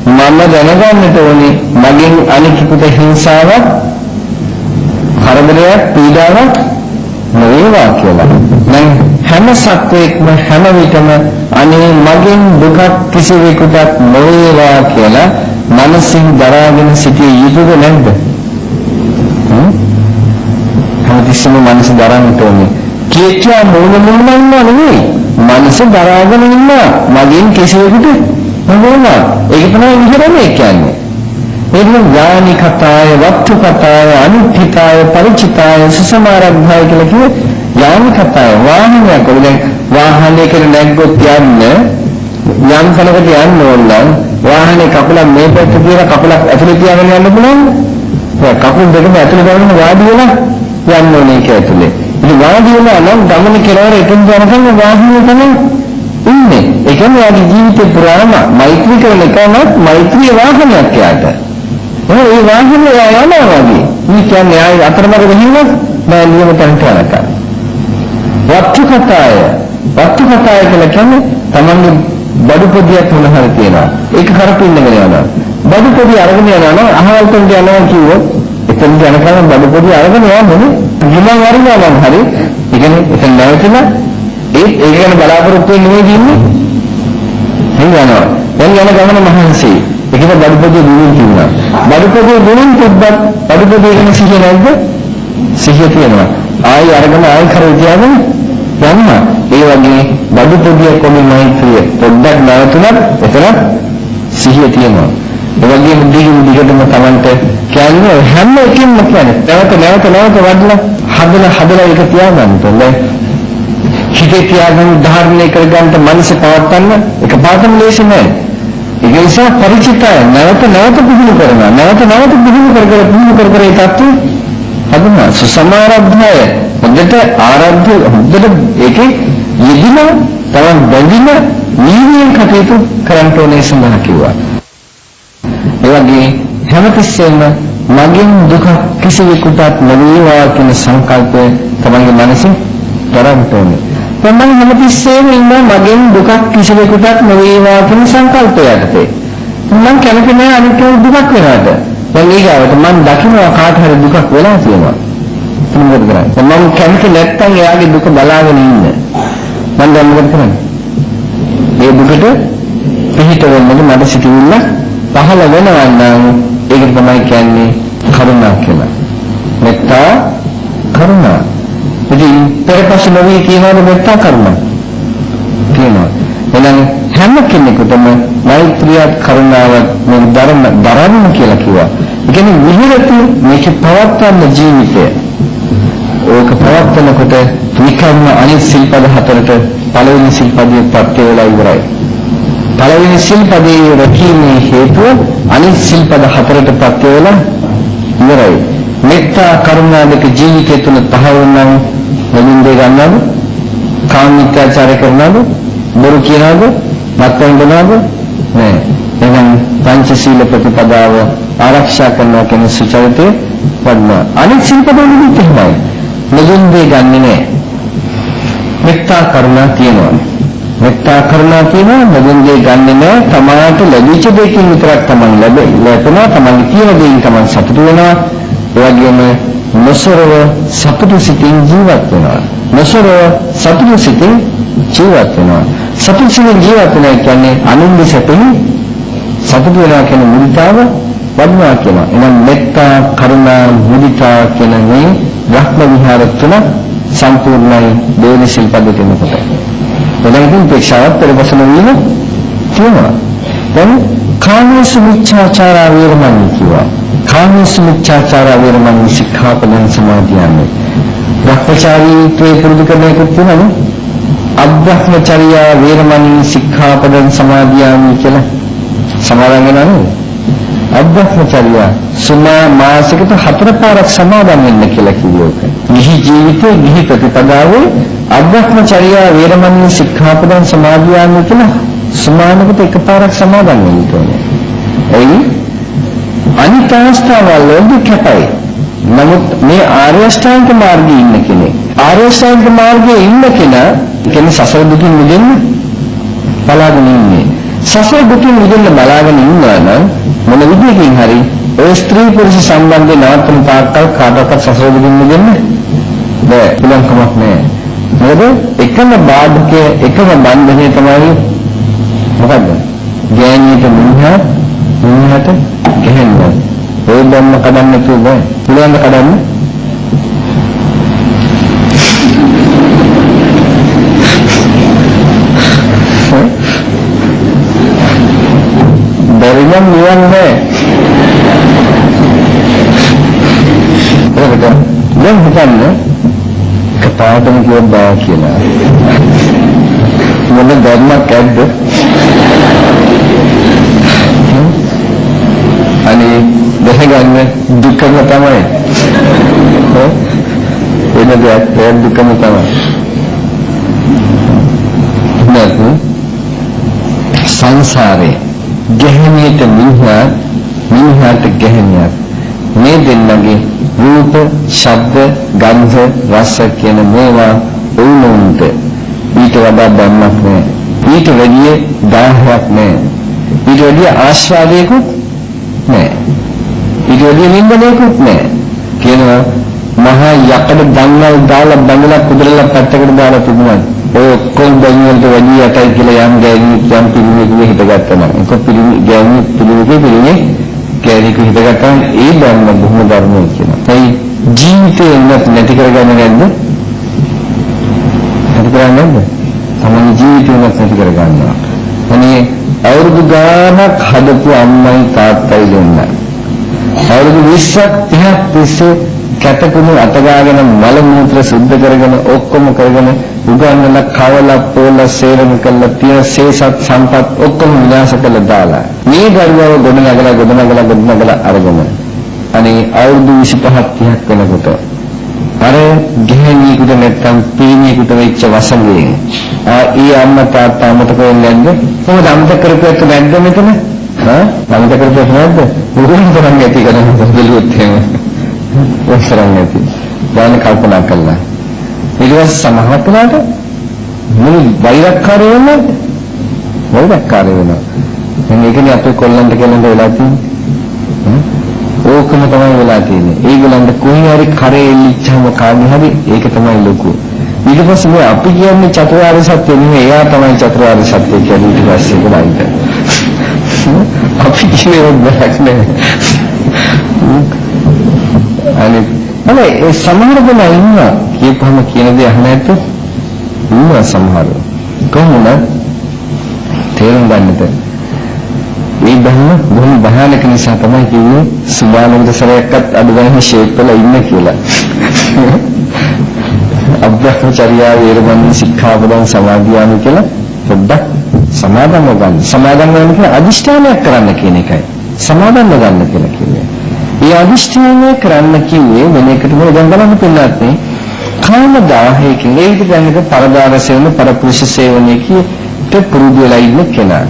මම දැනගන්නට ඕනේ මගෙන් අනිත්‍යකට හිංසාවක් කරදරයක් පීඩාවක් නොවේවා කියලා. දැන් හැම සත්වයක්ම හැම විටම අනේ මගෙන් දුකක් කිසිවෙකුටත් නොවේවා කියලා මනසින් දරාගෙන සිටිය යුතුද නැද්ද? හැමතිස්සෙම මනස දරන්න ඕනේ. කීකියා මොනම නෙවෙයි. මනස දරාගෙන ඉන්න මගෙන් කිසිවෙකුට නොවේවා. ඒක තමයි විහෙරණය කියන්නේ. ඒකම ඥානි කතාය, වක්තු කතාය, අනුත්ථිතාය, පරිචිතාය, සසමාරද්ධාය කියලා කිව්වේ ඥානි කතාය. වාහනයක් වලින් වාහනයකට නැග්ගොත් යන්න යම් තැනකට යන්න ඕන නම් වාහනේ කකුල මේ පැත්ත කියලා කකුලක් ඇතුලේ තියාගෙන යන්න පුළුවන්ද? ඒ කකුල් දෙකම ඇතුලේ දාගෙන වාඩි වෙලා යන්න ඕනේ ඒක ඇතුලේ. ඉතින් වාඩි වෙලා නම් ගමන කෙරවර එතන යනකම් වාහනේ තමයි ඉන්නේ. ඒ කියන්නේ ආදි ජීවිතේ පුරාම මෛත්‍රී කරන එකම මෛත්‍රී වාහනයක් යාට. ඒ වාහනේ යනවා වගේ. මේ කියන්නේ ආයි අතරමඟ ගිහින් මම නියම තැනට යනකම්. වක්තු කතාය කියලා කියන්නේ තමන්ගේ බඩු පොදියක් මොන හරි තියෙනවා. ඒක කරපින්නගෙන යනවා. බඩු පොදිය අරගෙන යනවා නම් අහවල් තැනට යනවා කිව්වොත් එතන යනකම් බඩු පොදිය අරගෙන යන්නේ. ගිමන් වරිනවා නම් හරි. ඒ කියන්නේ එතන නැවතිලා ඒක ගැන බලාපොරොත්තු වෙන්නේ නෙවෙයි ඉන්නේ. යනවා. දැන් යන ගමන මහන්සි. ඒකේ බඩු පොදිය දුරින් තියනවා. බඩු පොදිය දුරින් තිබ්බත් බඩු පොදිය ගැන සිහිය නැද්ද? සිහිය තියෙනවා. ආයි අරගෙන ආයි කරේ තියාගෙන යනවා. ඒ වගේ බඩු පොදිය කොමින් මෛත්‍රිය පොඩ්ඩක් නැවතුනත් එතන සිහිය තියෙනවා. ඒ වගේම දිගටම Tamanට කියන්නේ හැම එකකින්ම කියන්නේ නැවත වඩලා ඒක තියාගන්න ඕනේ. හිතේ තියාගෙන ධාරණය කරගන්න මනස පවත්වන්න එක පාඩම ලේසි නෑ. ඒක නිසා පරිචිතය නැවත පුහුණු කරනවා. නැවත පුහුණු කර ඒ තත්ත්වය හදනවා. සසමාරද්ධය හොඳට ආරද්ධ හොඳට ඒකේ යෙදින තමන් බැඳින නීතියෙන් කටයුතු කරන්න ඕනේ සඳහන් කිව්වා. ඒ වගේ හැමතිස්සෙම මගෙන් දුක කිසිවෙකුටත් නොවේවා කියන සංකල්පය තමන්ගේ මනසේ දරන්න ඕනේ. තමන් හැමතිස්සෙම ඉන්න මගෙන් දුක කිසිවෙකුටත් නොවේවා කියන සංකල්පය යටතේ. මම කැමති නෑ අනිත් කෙනෙකුට දුකක් වෙනවට. දැන් ඊගාවට මම දකිනවා කාට හරි දුකක් වෙලා තියෙනවා. මොකද කරන්නේ? මම කැමති නැත්තම් එයාගේ දුක බලාගෙන ඉන්න. මම දැන් මොකද කරන්නේ? මේ දුකට පිහිට වෙන්නේ මට සිටින්න පහළ වෙනවා නම් ඒක තමයි කියන්නේ කරුණා කියලා. මෙත්තා කරුණා. ඉතින් පෙරපසු නොවි කියනවාද මෙත්තා කරුණා? කියනවා. එහෙනම් හැම කෙනෙකුටම මෛත්‍රිය කරුණාව මේ දරන්න කියලා කිව්වා. ඒ කියන්නේ විහෙරති මේක පවත්වන ජීවිතය. ඕක පවත්වනකොට විකර්ම අනිත් සිල්පද හතරට පළවෙනි සිල්පදයේ ප්‍රත්‍ය වේලා ඉවරයි. පළවෙනි සිල්පදයේ රැකීමේ හේතුව අනිත් සිල්පද හතරට ප්‍රත්‍ය වේලා ඉවරයි. මෙත්තා කරුණා දෙක ජීවිතය තුළ තහවුරු නම් වෙනින් දෙ ගන්නවද? කාමීත්‍යාචාර කරනවද? බොරු කියනවද? මත්පැන් බොනවද? නෑ. එහෙනම් පංචශීල ප්‍රතිපදාව ආරක්ෂා කරනවා කියන සුචරිතය වඩනවා. අනිත් සිල්පදවලදී එහෙමයි. මෙලින් දෙ ගන්නෙ නෑ. මෙත්තා කරුණා තියෙනවා. මෙත්තා කරුණා කියනවා මෙලින් දෙ ගන්නෙ නෑ. තමාට ලැබිච්ච දෙයකින් විතරක් තමන් ලැබෙනවා. තමන්ගේ තියෙන දෙයින් තමන් සතුටු වෙනවා. ඒ වගේම නොසරව සතුටු සිතින් ජීවත් වෙනවා. නොසරව සතුටු සිතින් ජීවත් වෙනවා. සතුටු සිතින් ජීවත් වෙනවා කියන්නේ අනුන්ගේ සැපෙහි සතුටු වෙනවා කියන මුදිතාව වඩනවා කියනවා. එහෙනම් මෙත්තා කරුණා මුදිතා කියන මේ බ්‍රහ්ම විහාර තුන සම්පූර්ණයි දෙවෙනි ශිල්පද දෙනකොට. එතනකින් ප්‍රේක්ෂාවත් පරිවසන වීම තියෙනවා. දැන් කාමීසු මිච්ඡාචාර වේරමණී කියනවා. කාමීසු මිච්ඡාචාර වේරමණී සික්ඛාපදං සමාදියාමි. භ්‍රමචාරීත්වයේ පුරුදු කරන එක තියෙනවනේ. අබ්‍රහ්මචර්යා වේරමණී සික්ඛාපදං සමාදියාමි කියලා සමාදන් වෙනවා නේද? අබ්‍රහ්මචර්ය සුමා මාසිකට 4 පාරක් සමාදන් වෙන්න කියලා කිව්වෝක. ගිහි ජීවිතේ ගිහි ප්‍රතිපදාවේ අබ්‍රහ්මචර්ය වේරමණී සික්ඛාපදං සමාදියාමි කියලා සමානකට එකපාරක් සමාදන් වෙන්න ඕනේ. එයි අනිත් අවස්ථාවල් වලදී කැපයි. නමුත් මේ ආර්ය අෂ්ටාංග මාර්ගයේ ඉන්න කෙනෙක් ආර්ය අෂ්ටාංග මාර්ගයේ ඉන්න කෙනා කියන්නේ සසර දුකින් මිදෙන්න බලාගෙන ඉන්නේ. සසර දුකින් මිදෙන්න බලාගෙන ඉන්නවා නම් මොන විදිහකින් හරි ඒ ස්ත්‍රී පුරුෂ සම්බන්ධේ නවත්තන තාක්කල් කාටවත් සසර දුකින් මිදෙන්න බෑ. පුළුවන් කමක් නෑ. මොකද එකම බාධකයේ එකම බන්ධනය තමයි මොකද්ද? ගෑණියට මුහුණට ගහන්න. ඒ බම්ම කඩන්න නැතුව බෑ. පුළුවන් කඩන්න? බැරිනම් නිවන් නෑ. ඒකට දැන් හිතන්න කතාවටම කියව බෑ කියලා. මොන ධර්මයක් ඇද්ද? අනේ දැනගන්න දුකම තමයි. වෙන දෙයක් දුකම තමයි. නැත්නම් සංසාරේ ගැහණියට මිනිහාට ගැහණියක් මේ දෙන්නගේ රූප, ශබ්ද, ගන්ධ, රස කියන මේවා උණුන්ට ඊට වඩා බම්මක් නෑ. ඊට වැඩිය දාහයක් නෑ. ඊට වැඩිය ආස්වාදයකුත් නෑ. ඊට වැඩිය නින්දනයකුත් නෑ. කියනවා මහා යකඩ දන්නල් දාලා බඳලා කුදරලා පැත්තකට දාලා තිබුණා. ඔය ඔක්කොම බැලුවන්ට වැඩි යටයි කියලා යම් ගෑණියෙක් යම් පිළිමයක හිටගත්තා නම් ඒක පිළිමේ කැරික හිටගත්තාම ඒ බන්න බොහොම ධර්මයක් කියනවා. ඒ ජීවිතේ නැති කරගන්න නැද්ද? නැති කරන්නේ නැද්ද? තමයි ජීවිතේ නැති කරගන්නවා. අනේ අවුරුදු ගානක් හදපු අම්මයි තාත්තයි දෙන්නා. අවුරුදු 20ක් 30ක් තිස්සේ කැටකුණු අතගාගෙන මල මූත්‍ර සුද්ධ කරගෙන ඔක්කොම කරගෙන උගන්නලා කවලා පොලා සේරම කළා තියෙන සේසත් සම්පත් ඔක්කොම විනාශ කළා දාලා මේ දරුවව ගොඩනගලා අරගෙන අනේ අවුරුදු 25ක් 30ක් වෙනකොට අර ගෙහෙණියෙකුට නැත්තම් පීණියෙකුට වෙච්ච වසඟයෙන් ඒ අම්මා තාත්තා මතක වෙන්නේ නැද්ද? කොහොමද අමතක කරපුවත් නැද්ද මෙතන? අමතක කරපුවත් නැද්ද? උරුම තරම් ඇති කරන්නේ බැලුවොත් එහෙම. ඔස්සරන් නැති. දැන් කල්පනා කළා. ඊට පස්සේ සමහරట్లాට මුළු වෛරක්කාරය වෙනවා. වෛරක්කාරය වෙනවා. මේකනේ අපේ කොල්ලන්ට කියන්න වෙලා තියෙන්නේ. ඕකම තමයි වෙලා තියෙන්නේ. ඒගොල්ලන්ට කොහේ හරි කරේ ඉල්ලච්චම කාන්නේ හරි ඒක තමයි ලොකු. ඊට පස්සේ මේ අපි කියන්නේ චතුරාර්ය සත්‍ය නෙමෙයි. එයා තමයි චතුරාර්ය සත්‍ය කියන්නේ ඊට පස්සේ බලන්න. අපි කියන්නේ බයක් නෑ. අනේ ඒ සමහර දෙනා ඉන්නවා කියපුවම කියන දේ අහන්න නැත්නම් ඉන්නවා සමහර. කොහොමද තේරුම් ගන්නද? මේ බොහොම භයානක නිසා තමයි කිව්වේ සුභානන්ද සරයක්වත් අඩුගානේ ෂේප් වල ඉන්න කියලා. අබ්‍රහ්මචර්ය වේරමණී සික්ඛාපදං සමාදියාමි කියලා පොඩ්ඩක් සමාදන්ව ගන්න. සමාදන් වෙන කියන්නේ අදිෂ්ඨානයක් කරන්න කියන එකයි. සමාදන්ව ගන්න කියලා කියන්නේ. ඒ අදිෂ්ඨානය කරන්න කිව්වේ වෙන එකට මොකද දැන් බලන්න පින්නත් නේ කාම 1000කින් ඒ විදිහට දැනක පරදාන සේවන පරපුරුෂ සේවනයේ කීට පුරුදු වෙලා ඉන්න කෙනා.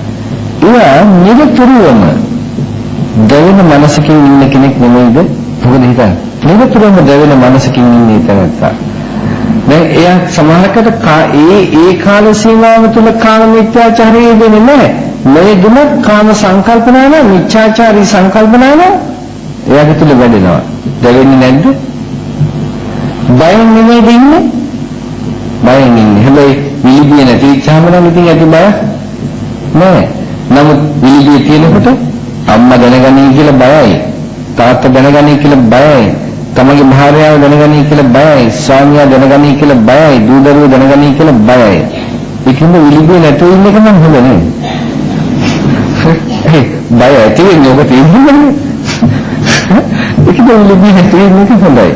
එයා නිරතුරුවම දෙවන මනසකින් ඉන්න කෙනෙක් නෙමෙයිද? මොකද හිතන්නේ? නිරතුරුවම දෙවන මනසකින් ඉන්නේ තැනත්තා. දැන් එයා සමාහකට ඒ කාල සීමාව තුළ කාම මිත්‍යාචාරය වෙන්නේ නැහැ. මේ දුන කාම සංකල්පනා නම් මිත්‍යාචාරී සංකල්පනා නම් එයාගේ තුල වැඩෙනවා. දැවෙන්නේ නැද්ද? බයෙන් නෙමෙයි දෙන්නේ. බයෙන් ඉන්නේ. හැබැයි විලිබිය නැති ඉච්ඡාම නම් ඉතින් ඇති බය නෑ. නමුත් විලිබිය තියෙනකොට අම්මා දැනගනී කියලා බයයි. තාත්තා දැනගනී කියලා බයයි. තමගේ භාර්යාව දැනගනී කියලා බයයි. ස්වාමියා දැනගනී කියලා බයයි. දූ දරුවෝ දැනගනී කියලා බයයි. ඒකෙන්ද විලිබිය නැතුව ඉන්න එක නම් හොඳ නෑ. බය ඇති වෙන්නේ ඔබ තේරුම් ඒක දෙවිලි හිතේ හොඳයි.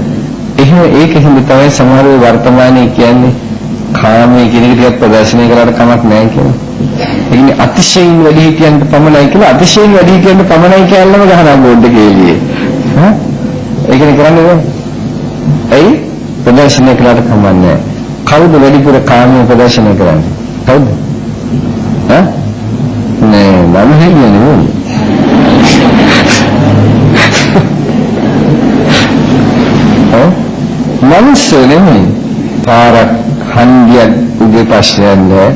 එහෙනම් ඒකෙන්ද තමයි සමහර වර්තමානයේ කියන්නේ කාමයේ කියන එක ටිකක් ප්‍රදර්ශනය කරලා කමක් නැහැ කියලා. ඒ කියන්නේ අතිශයින් වැඩි හිටියන්ට පමණයි කියලා අතිශයින් වැඩි හිටියන්ට පමණයි කියලාම ගහනවා බෝඩ් එකේ එළියේ. හා? ඒකනේ කරන්නේ. ඇයි? ප්‍රදර්ශනය කළාට කමන්නේ. කවුද වැඩිපුර කාමයේ ප්‍රදර්ශනය කරන්නේ? කවුද? හා? නෑ මම හිතන්නේ නෙවෙයි. මනුස්සය නෙමෙයි. පාරක් හන්දියක් උදේ ප්‍රශ්නයක් නෑ.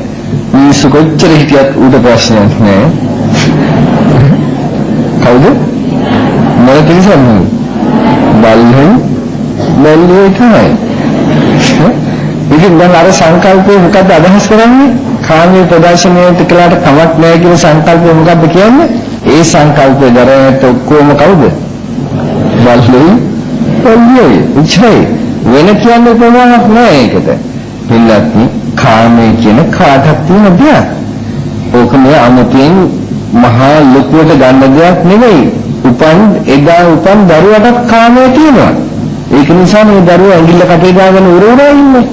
මිනිස්සු කොච්චර හිටියත් උඩ ප්‍රශ්නයක් නෑ. කවුද? මොන පිළිසන්නේ? බල්ලෝ තමයි. ඉතින් දැන් අර සංකල්පය මොකද්ද අදහස් කරන්නේ? කාමයේ ප්‍රදර්ශනයට කළාට කමක් නෑ කියන සංකල්පය මොකද්ද කියන්නේ? ඒ සංකල්පය දරනට ඔක්කොම කවුද? බල්ලෝ. ඉච්ඡයි. වෙන කියන්නේ ප්‍රමාණයක් නෑ ඒකට. පින්නත් කාමයේ කියන කාටක් තියෙන දෙයක්. ඕක මේ අමුතියෙන් මහා ලොකුවට ගන්න දෙයක් නෙවෙයි. එදා උපන් දරුවටත් කාමයේ තියෙනවා. ඒක නිසා මේ දරුවා ඇඟිල්ල කටේ දාගෙන උරෝරා ඉන්නේ.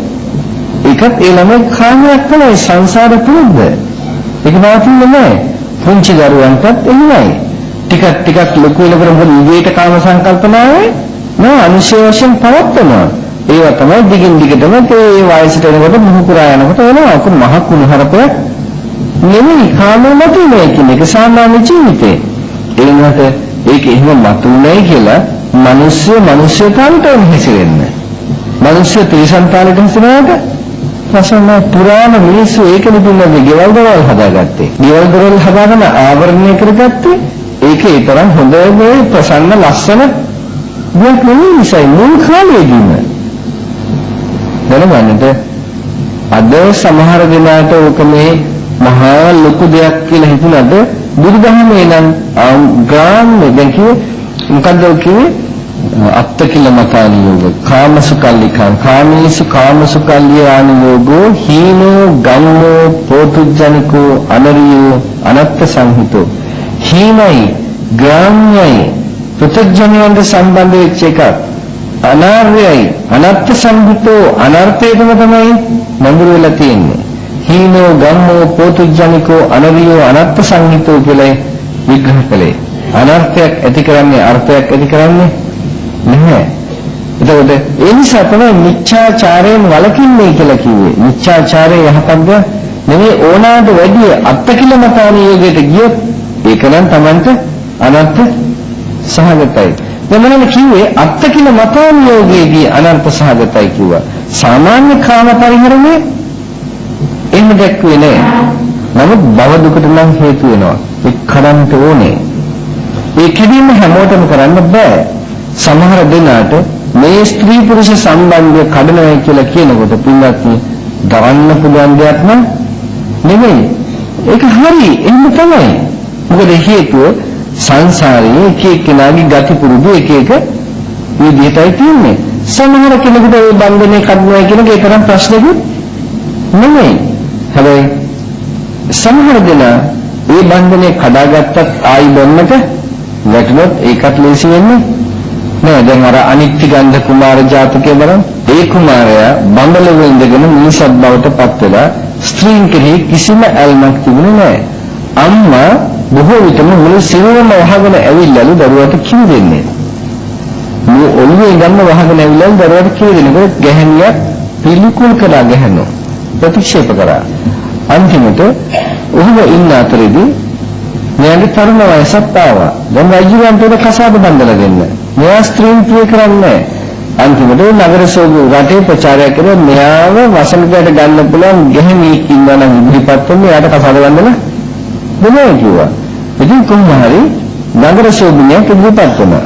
ඒකත් ඒ ළමයි කාමයක් තමයි සංසාර පුරුද්ද. ඒක නවතින්නේ නෑ. පුංචි දරුවන්ටත් එහෙමයි. ටිකක් ලොකු වෙනකොට මොකද ඉවේට කාම සංකල්පනාවේ නෑ අනුශය වශයෙන් පවත්වනවා. ඒවා තමයි දිගින් දිගටම ඒ වයසට එනකොට මුහුකුරා යනකොට එනවා. ඒක මහ කුණහරපයක් නෙමෙයි කාමයේ නැතිනේ කියන එක සාමාන්‍ය ජීවිතේ. ඒ වෙනකොට ඒක එහෙම මතුනේ කියලා මිනිස්සු තාලට හැසිරෙන්නේ. මිනිස්සු තිරිසන් තාලට හැසිරෙනවාට ප්‍රශ්න පුරාණ මිනිස්සු ඒක නිදුන්නේ ගෙවල් දරවල් හදාගත්තේ. ගෙවල් දරවල් හදාගෙන ආවරණය කරගත්තේ ඒකේ තරම් හොඳ මේ ප්‍රසන්න ලස්සන දෙයක් නෙවෙයි නිසා මුල් කාලේදීම. දැනගන්නට අද සමහර දෙනාට ඕක මේ මහා ලොකු දෙයක් කියලා හිතුණාද බුදුදහමේ නම් ග්‍රාම්‍ය දැන් කිව්වේ මොකද්ද කිව්වේ අත්තකිලමතානියෝග කාමසුකල්ලිකං කාමේසු කාමසුකල්ලියානියෝගෝ හීනෝ ගම්මෝ පෝතුජ්ජනිකෝ අනරියෝ අනත්ත සංහිතෝ හීනයි ග්‍රාම්‍යයි පුතුජ්ජනයන්ට සම්බන්ධ වෙච්ච එකක් අනාර්යයි අනත්ත සංහිතෝ අනර්ථයටම තමයි නඳුර වෙලා තියෙන්නේ හීනෝ ගම්මෝ පෝතුජ්ජනිකෝ අනරියෝ අනත්ත සංහිතෝ කියලා විග්‍රහ කළේ අනර්ථයක් ඇති කරන්නේ අර්ථයක් ඇති කරන්නේ නැහැ. එතකොට ඒ නිසා තමයි මිච්ඡාචාරයෙන් වළකින්නේ කියලා කිව්වේ. මිච්ඡාචාරය යහපත්ද නෙමෙයි ඕනාට වැඩි අත්කිලමතාන යෝගයට ගියොත් ඒක නම් Tamanට අනර්ථ සහගතයි. දෙමළම කිව්වේ අත්කිලමතාන යෝගයේදී අනර්ථ සහගතයි කිව්වා. සාමාන්‍ය කාම පරිහරණය එහෙම දැක්වේ නෑ. නමුත් භව දුකට නම් හේතු වෙනවා. ඒක කරන්න ඕනේ. ඒ කැදීම හැමෝටම කරන්න බෑ. සමහර දෙනාට මේ ස්ත්‍රී පුරුෂ සම්බන්ධය කඩනවා කියලා කියනකොට පින්වත් දරන්න පුළුවන් දෙයක් නෙමෙයි. ඒක හරි. එහෙම තමයි. මොකද හේතුව සංසාරයේ එක එක්කෙනාගේ ගති පුරුදු එක විදිහටයි තියෙන්නේ. සමහර කෙනෙකුට ඒ බන්ධනේ කඩනවා කියන එක තරම් ප්‍රශ්නකුත් නෙමෙයි. හැබැයි සමහර දෙනා ඒ බන්ධනේ කඩාගත්තත් ආයි බොන්නට වැටුනොත් ඒකත් ලේසි වෙන්නේ නෑ. දැන් අර අනිත්‍ය ගන්ධ කුමාර ජාතකයේ බලන්න. ඒ කුමාරයා බඹලව ඉඳගෙන මිනිසත් බවට පත් වෙලා ස්ත්‍රීන් කෙරෙහි කිසිම ඇල්මක් තිබුණේ නෑ. අම්මා බොහෝ විටම මුළු සිරුරම වහගෙන ඇවිල්ලාලු දරුවාට කිව් දෙන්නේ. මේ ඔළුවේ ගන්න වහගෙන ඇවිල්ලාලු දරුවාට කිව් දෙනකොට ගැහණියක් පිළිකුල් කළා ගැහණෝ. ප්‍රතික්ෂේප කරා. අන්තිමට ඔහුම ඉන්න අතරේදී මෙයාගේ තරුණ වයසත් ආවා. දැන් රජුන්ට කසාද බඳලා දෙන්න. මෙයා ස්ත්‍රීන් ප්‍රිය කරන්නේ. අන්තිමට නගර සෝගු රටේ ප්‍රචාරය කරලා මෙයාව වසඟයට ගන්න පුළුවන් ගැහණියෙක් ඉන්නවා නම් ඉදිරිපත් වෙන්නේ යාට කසාද බඳලා දෙනවා කිව්වා. ඉතින් කොහොම හරි නගර සෝගුණියක් ඉදිරිපත් වුණා.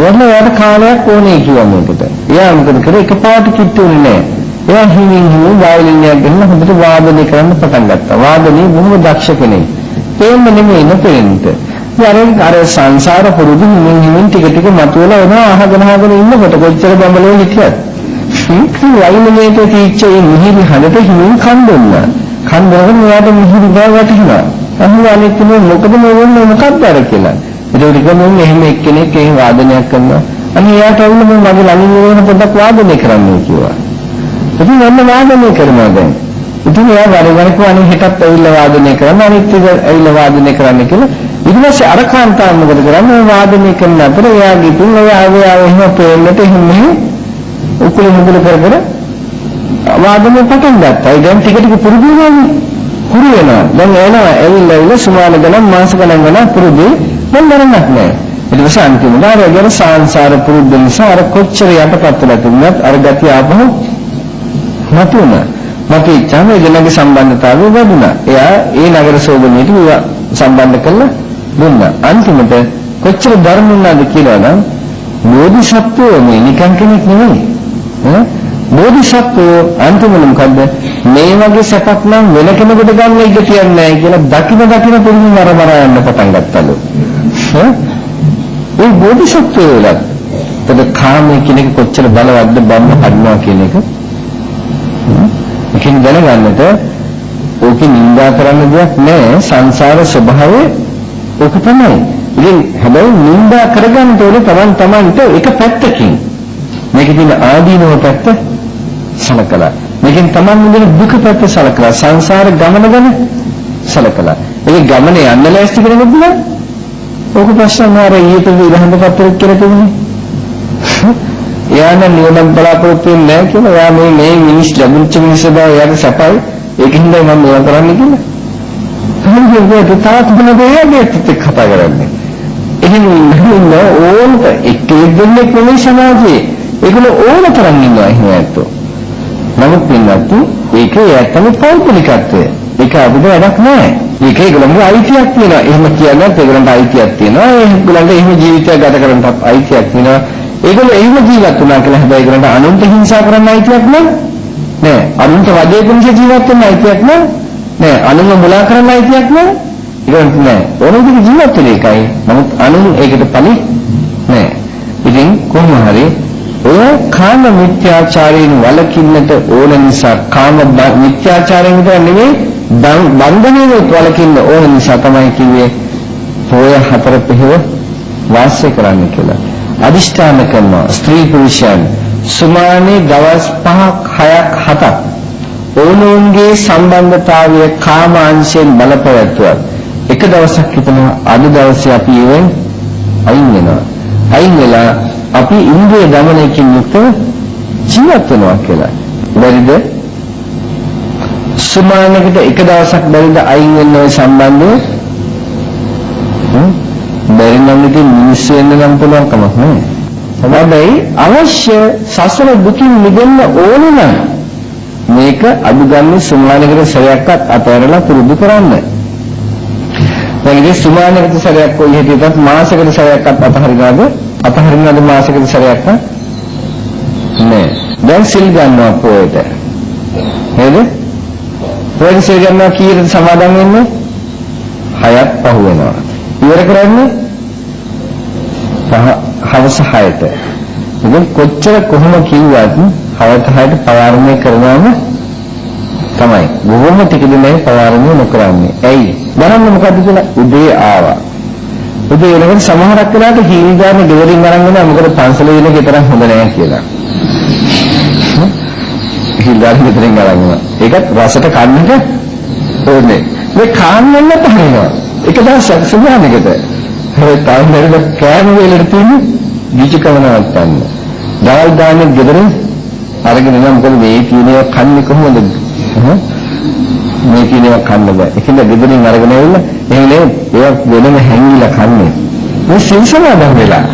යාට කාලයක් ඕනේ කිව්වා මේකට. එයා මොකද කරේ එකපාරට කිට්ටුනේ නෑ. එයා හිමින් වයලින්යක් ගන්න හොඳට වාදනය කරන්න පටන් ගත්තා. වාදනයේ බොහොම දක්ෂ කෙනෙක්. තේම නෙමෙයි නපෙන්ට. අර සංසාර පුරුදු හිමින් ටික මතුවලා එනවා අහගෙන ඉන්නකොට කොච්චර බඹලෝ හිටියත්. වයින්මේට තීච්චේ මිහිරි හදට හිමින් කන් දුන්නා. කන් දෙනකොට මෙයාට මිහිරි බව වැටුණා. අහුවානේ කිව්වේ මොකද මේ වෙන්නේ මොකක්ද අර කියලා. ඒක උඩින් මෙහෙම එක්කෙනෙක් ඒ වාදනයක් කරනවා. අනේ එයාට වුණ මගේ ළඟින් වෙන පොඩක් වාදනය කරන්න කිව්වා. ඉතින් මම වාදනය කරනවා දැන්. ඉතින් එයා වරවරක අනේ හෙටත් ඇවිල්ලා වාදනය කරන්න අනිත් එක ඇවිල්ලා වාදනය කරන්න කියලා ඊට පස්සේ අර කාන්තාව මොකද කරන්නේ වාදනය කරන අතර එයාගේ තුන් එයාගේ එහෙම පෙන්නට එහෙම උකුල මුකුල කර කර වාදනය පටන් ගත්තා. ඒ දැන් ටික ටික පුරුදු වෙනවා. පුරු වෙනවා. දැන් එනවා ඇවිල්ලා සුමාන ගණන් මාස ගණන් ගණන් පුරුදු දැන් ගණනක් නැහැ. ඊට පස්සේ අන්තිමට අර ගැන සංසාර පුරුද්ද නිසා අර කොච්චර යටපත්ලා තිබුණත් අර ගතිය ආපහු මතුණා. මතු ඉච්ඡාම එදෙනගේ සම්බන්ධතාවය වැඩුණා. එයා ඒ නගර සෝබනේට සම්බන්ධ කරලා දුන්නා. අන්තිමට කොච්චර ධර්මුණාද කියලා නම් බෝධිසත්වෝ මේ නිකන් කෙනෙක් නෙමෙයි. බෝධිසත්වෝ අන්තිමට මොකද්ද මේ වගේ සැපක් නම් වෙන කෙනෙකුට ගන්න ඉඩ තියන්නේ නැහැ කියලා දකින පුරුදු මර යන්න පටන් ගත්තලු. ඒ බෝධිසත්වෝ වල තද කාමයේ කෙනෙක් කොච්චර බලවත්ද බම්ම හදනවා කියන එක ඉතින් දැනගන්නට ඕකේ නිඳා කරන්න දෙයක් නැහැ. සංසාර ස්වභාවය ඕක තමයි. ඉතින් හැබැයි නිඳා කරගන්න ඕනේ තමන්ට එක පැත්තකින්. මේකේ තියෙන ආදීනව පැත්ත සලකලා. මේකෙන් තමන් මුදින දුක පැත්ත සලකලා සංසාර ගමන ගැන සලකලා. ඒ ගමනේ යන්න ලෑස්ති කෙනෙකුද නෑ. ඕක ප්‍රශ්න නෑ ඊට විරහඳ පත්‍රයක් කියලා තිබුණේ. එයාන නියම බලාපොරොත්තු වෙන්නේ නැහැ කියලා එයා මේ මිනිස් ලැබුච්ච මිනිස්සු බව එයාගේ සපයි ඒකින්ද මම මේවා කරන්නේ කියලා. එහෙනම් ඒක තාත් බනදේ කතා කරන්නේ. එහෙනම් ඕනට එක දෙන්නේ කොහේ සමාජයේ ඒගොල්ලෝ ඕන තරම් ඉන්නවා එහෙම ඇත්තෝ. නමුත් පින්නත් ඒකේ ඇත්තම පෞද්ගලිකත්වය. ඒක අපිට වැඩක් නැහැ. ඒක ඒගොල්ලන්ගේ අයිතියක් තියෙනවා. එහෙම කියනත් ඒගොල්ලන්ට අයිතියක් තියෙනවා. ඒගොල්ලන්ට එහෙම ජීවිතයක් ගත කරන්නත් අයිතියක් තියෙනවා. ඒගොල්ලෝ එහෙම ජීවත් වුණා කියලා හැබැයි ඒගොල්ලන්ට අනුන්ට හිංසා කරන්න අයිතියක් නෑ. අනුන්ට වදේ පිණිස ජීවත් වෙන්න අයිතියක් නෑ. අනුන්ව මුලා කරන්න අයිතියක් නෑ. ඒගොල්ලන්ට නෑ. ඕන විදිහට ජීවත් වෙන එකයි. නමුත් අනුන් ඒකට පලි නෑ. ඉතින් කොහොම හරි ඔය කාම මිත්‍යාචාරයෙන් වළකින්නට ඕන නිසා කාම මිත්‍යාචාරයෙන් විතර නෙවෙයි බන්ධනයෙන් වළකින්න ඕන නිසා තමයි කිව්වේ පොය හතර පෙරව වාසය කරන්න කියලා. අදිෂ්ඨාන කරනවා ස්ත්‍රී පුරුෂයන් සුමානේ දවස් 5ක් 6ක් 7ක් ඕනෝන්ගේ සම්බන්ධතාවය කාමාංශයෙන් බලපෑවුවා. එක දවසක් හිතනවා අද දවසේ අපි ඉවෙන් අයින් වෙනවා. අයින් වෙලා අපි ඉන්ද්‍රිය දමනයකින් යුක්තව ජීවත් වෙනවා කියලා. බැරිද? සුමානකට එක දවසක් බැරිද අයින් වෙන්න ওই සම්බන්ධය? බැරි නම් ඉතින් මිනිස්සු වෙන්න නම් පුළුවන් කමක් නෑ. හැබැයි අවශ්‍ය සසල දුකින් මිදෙන්න ඕන නම් මේක අදුගන්නේ සුමානකට සරයක්වත් අතහැරලා පුරුදු කරන්න. දැන් ඉතින් සුමානකට සරයක් කොයි හැටියටත් මාසයකට සරයක්වත් අතහරිනවද මාසයකට සරයක්වත් නෑ. දැන් සිල් ගන්නවා පොයට. නේද? පොයට සිල් ගන්නවා කීයද සමාදන් වෙන්නේ? 6ක් පහු වෙනවා. ඉවර කරන්නේ හවස 6ට. ඉතින් කොච්චර කොහොම කිව්වත් හවස 6ට පවාරණය කරනවාම තමයි. බොහොම ටික දිනේ පවාරණය නොකරන්නේ. ඇයි? බලන්න මොකද කියලා උදේ ආවා. උදේ වෙනකොට සමහරක් වෙලාවට හීල් ගන්න ගෙවරින් අරන් යනවා මොකද පන්සලේ ඉන්න ගෙතරම් හොඳ නැහැ කියලා. හීල් ගන්න ගෙදරින් අරන් යනවා. ඒකත් රසට කන්නට ඕනේ. මේ කාන්නන්න තහරිනවා. එක දවසක් සුභානකට හරි තාමරද කෑම වේලට තියෙන විචකම නවත්තන්න. දවල් දාන්නේ ගෙදරින් අරගෙන යනවා මොකද මේ කීනේ කන්නේ කොහොමද? මේ කීනේ කන්න බෑ. ඒකෙන්ද ගෙදරින් අරගෙන ඇවිල්ලා එහෙනේ ඒක වෙනම හැංගිලා කන්නේ. මේ සිල්සමාදන් වෙලා.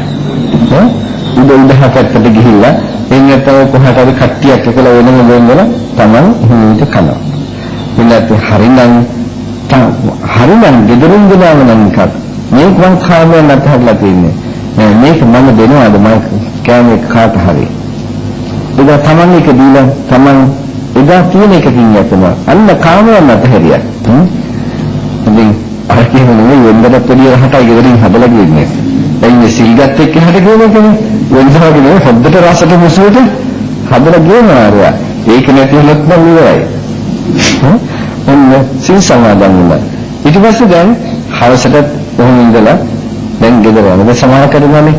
උදහකට ගිහිල්ලා එන්නේ තමයි කොහට හරි කට්ටියක් එකලා වෙනම වෙන්නලා Taman හිමීට කනවා. ඉන්නත් හරිනම් ගෙදරින් ගෙනාව නම් එකක් මේක මං කාමයෙන් අතහැරලා තියන්නේ මේක මම දෙනවාද මම කෑමේ කාට හරි එදා Taman එක දීලා Taman එදා තියෙන එකකින් යතම අන්න කාමයෙන් අතහැරියා ඉතින් අර කියන්නේ වෙනදට පොඩි රහටයි ගෙදරින් හදලා ගියන්නේ එන්නේ සිල්ගත් එක්ක හද කියන්නේ වෙනදාගේ හොද්දට රසට මුසුවට හදලා ගියනවා ඒක නැති වුණොත් නම් ඉවරයි ඔන්න සිල් සමාදන් වුණා. ඊට පස්සේ දැන් හවසට කොහොම ඉඳලා දැන් ගෙදර යනවා. සමාන කරගන්නේ.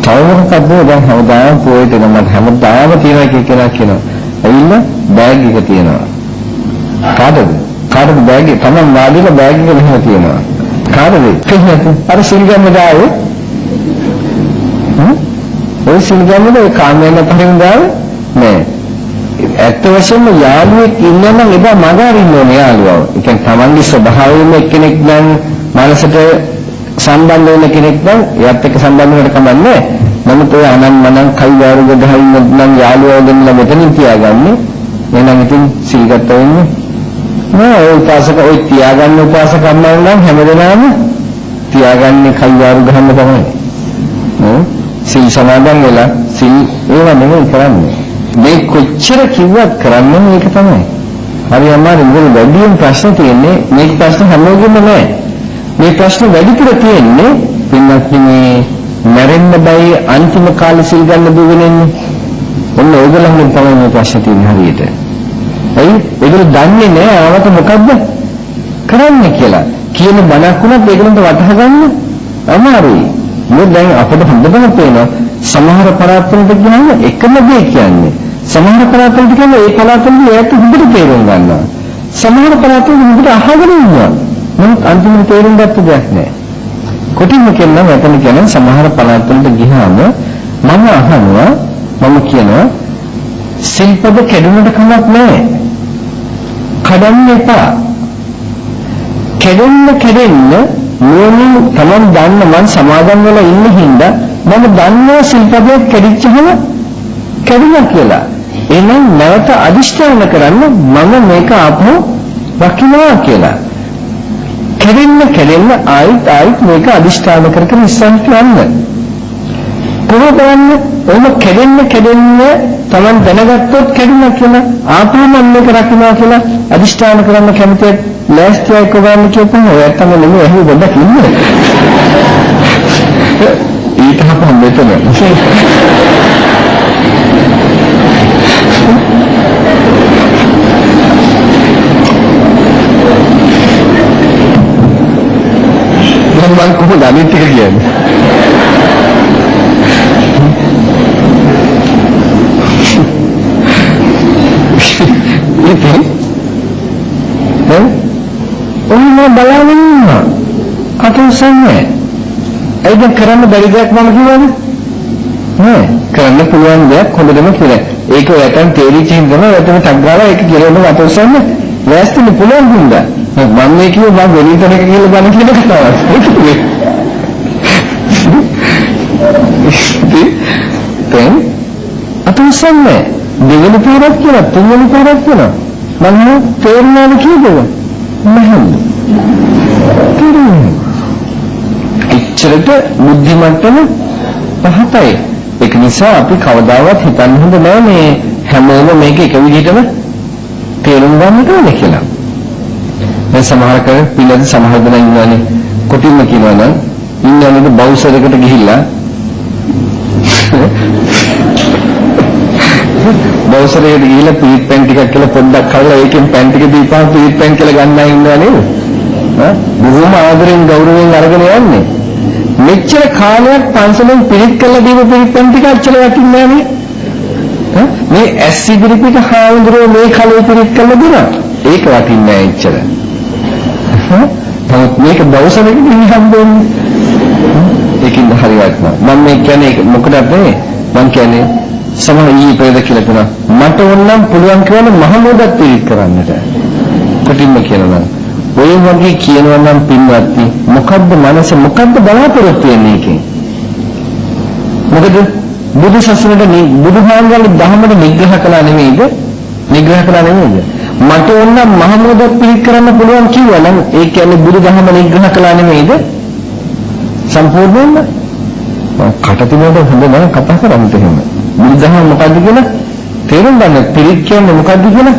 තවමකද්ද දැන් හැමදාම පොයට නම් හැමදාම තියෙනවා කියලා කියනවා. ඇවිල්ලා බෑග් එක තියෙනවා. කාටද බෑග් එක තමයි වාඩිලා බෑග් එක මෙහෙම තියෙනවා. කාටද? අර සිල් ගන්න දාවේ. ඔය සිල් ගන්නද ඔය කාමයෙන් අතරින් දාවේ නෑ. ඇත්ත වශයෙන්ම යාළුවෙක් ඉන්නවා නම් එදා මග අරින්න ඕනේ යාළුවව. ඒ කියන්නේ තමන්ගේ ස්වභාවයෙන්ම එක්කෙනෙක් නම් මනසට සම්බන්ධ වෙන කෙනෙක් නම් එයාත් එක්ක සම්බන්ධ වෙන්න කමන්නේ. නමුත් ඔය අනම්මනම් කයිවාරුග ගහින්න නම් යාළුවව දෙන්නලා මෙතනින් තියාගන්නේ. එහෙනම් ඉතින් සිල් ගත්තා වෙන්නේ. නෑ ඔය උපාසක ඔය තියාගන්න උපාසකම්මල් නම් හැමදෙනාම තියාගන්නේ කයිවාරු ගහන්න තමයි. සිල් සමාදන් වෙලා සිල් ඒව නෙමෙයි කරන්නේ. මේ කොච්චර කිව්වත් කරන්නේ මේක තමයි. හරි අමාරු මොකද වැඩියෙන් ප්‍රශ්න තියෙන්නේ මේක ප්‍රශ්න හැමෝගෙම නෑ. මේ ප්‍රශ්න වැඩිපුර තියෙන්නේ පින්වත් මේ මැරෙන්න බයි අන්තිම කාලේ සිල් ගන්න දුවගෙනන්නේ. ඔන්න ඕගොල්ලන්ගෙන් තමයි මේ ප්‍රශ්න තියෙන්නේ හරියට. ඇයි? ඒගොල්ලෝ දන්නේ නෑ ආවත මොකද්ද කරන්නේ කියලා. කියන බණක් වුණත් ඒගොල්ලන්ට වටහා ගන්න අමාරුයි. මොකද දැන් අපිට හොඳටම පේනවා සමහර පරාප්තවලට ගියාම එකම දේ කියන්නේ. සමහර පරාප්තවලට කියන්නේ ඒ පරාප්තවලදී ඒත් හොඳට තේරුම් ගන්නවා. සමහර පරාප්තවලදී හොඳට අහගෙන ඉන්නවා. නමුත් අන්තිමට තේරුම් ගත්ත දෙයක් නෑ. කොටින්ම කියනවා මෙතන කියන සමහර පරාප්තවලට ගියාම මම අහනවා මම කියනවා සිල්පද කැඩුනට කමක් නෑ. කඩන්න එපා. කැඩෙන්න නෝනින් තමන් දන්න මං සමාදන් වෙලා ඉන්න හින්දා මම දන්නවා සිල්පදයක් කැඩිච්චහම කැඩුණා කියලා. එහෙනම් නැවත අදිෂ්ඨාන කරන්න මම මේක ආපහු රකින්නවා කියලා. කැඩෙන්න ආයිත් මේක අදිෂ්ඨාන කරගෙන ඉස්සන්ට යන්න. කොහොමද යන්නේ? ඔහොම කැඩෙන්න තමන් දැනගත්තොත් කැඩුණා කියලා ආපහු මම මේක රකින්නවා කියලා අදිෂ්ඨාන කරන්න කැමතියි. ලෑස්තියි කොහොමද කියපුවම ඔයත් තමයි නෙමෙයි එහෙම ගොඩක් ඉන්නේ. ඊට හපන් මෙතන. මම කොහොමද අනිත් එක කියන්නේ? ඉතින් ඔන්න බලන්න ඉන්නවා. අතෝසන්නේ. ඒක කරන්න බැරි දෙයක් මම කියවනේ. නෑ කරන්න පුළුවන් දෙයක් හොඳටම කියලා. ඒක යටන් තේරිච්ච හින්දා යටම ටක් ගාලා ඒක කියලාම අතෝසන්නේ. වැස්තුනේ පුළුවන් හින්දා. මම මේ කිව්ව මම වෙලිතනක කියලා බලන්න කියන කතාවක්. දැන් අතෝසන්නේ දෙවෙනි පාරක් කියලා තුන්වෙනි පාරක් කියලා මම තේරුණාද කියද? නැහැ. එච්චරට බුද්ධි මට්ටම පහතයි. ඒක නිසා අපි කවදාවත් හිතන්න හොඳ නෑ මේ හැමෝම මේක එක විදිහටම තේරුම් ගන්නට ඕනේ කියලා. දැන් සමහර කෙනෙක් පිළිද සමහර දෙනා ඉන්නවානේ කොටින්ම කියනවා නම් ඉන්නවනේ බවුසරකට ගිහිල්ලා බවුසරයට ගිහිල්ලා පීට් පැන් ටිකක් කියලා පොඩ්ඩක් කරලා ඒකෙන් පැන් ටික දීපහම පීට් පැන් කියලා ගන්න අය ඉන්නවා නේද? බොහොම ආදරෙන් ගෞරවයෙන් අරගෙන යන්නේ. මෙච්චර කාලයක් පන්සලෙන් පිළිත් කළා දීපු පිළිත් පැන් ටික අච්චර වටින්නේ නැහැ නේ. මේ ඇස් ඉදිරි පිට හාමුදුරුවෝ මේ කලේ පිළිත් කළා දුනා. ඒක වටින්නේ නැහැ එච්චර. නමුත් මේක බවුසරකට ගිහින් හම්බෙන්නේ. ඒකින්ද හරියට මම මේ කියන්නේ මොකටද මම කියන්නේ සමහර ඊ ප්‍රේද කියලා කරා මට ඕනම් පුළුවන් කියන මහමෝදක් පිළිත් කරන්නට. කොටින්ම කියනවා ඔය වගේ කියනවා නම් පින්වත්නි මොකද්ද මනස මොකද්ද බලාපොරොත්තු වෙන්නේ එකෙන්? මොකද බුදු සසුනට බුදුහාමුදුරනේ ධර්මයට නිග්‍රහ කළා නෙමෙයිද? මට ඕනම් මහමෝදක් පිළිත් කරන්න පුළුවන් කිව්වා නම් ඒ කියන්නේ බුදු දහම නිග්‍රහ කළා නෙමෙයිද? සම්පූර්ණයෙන්ම කටතිනෝට හොඳ නෑ කතා කරන්නේ එහෙම. බුදුදහම මොකද්ද කියලා තේරුම් ගන්න. පිළිත් කියන්නේ මොකද්ද කියලා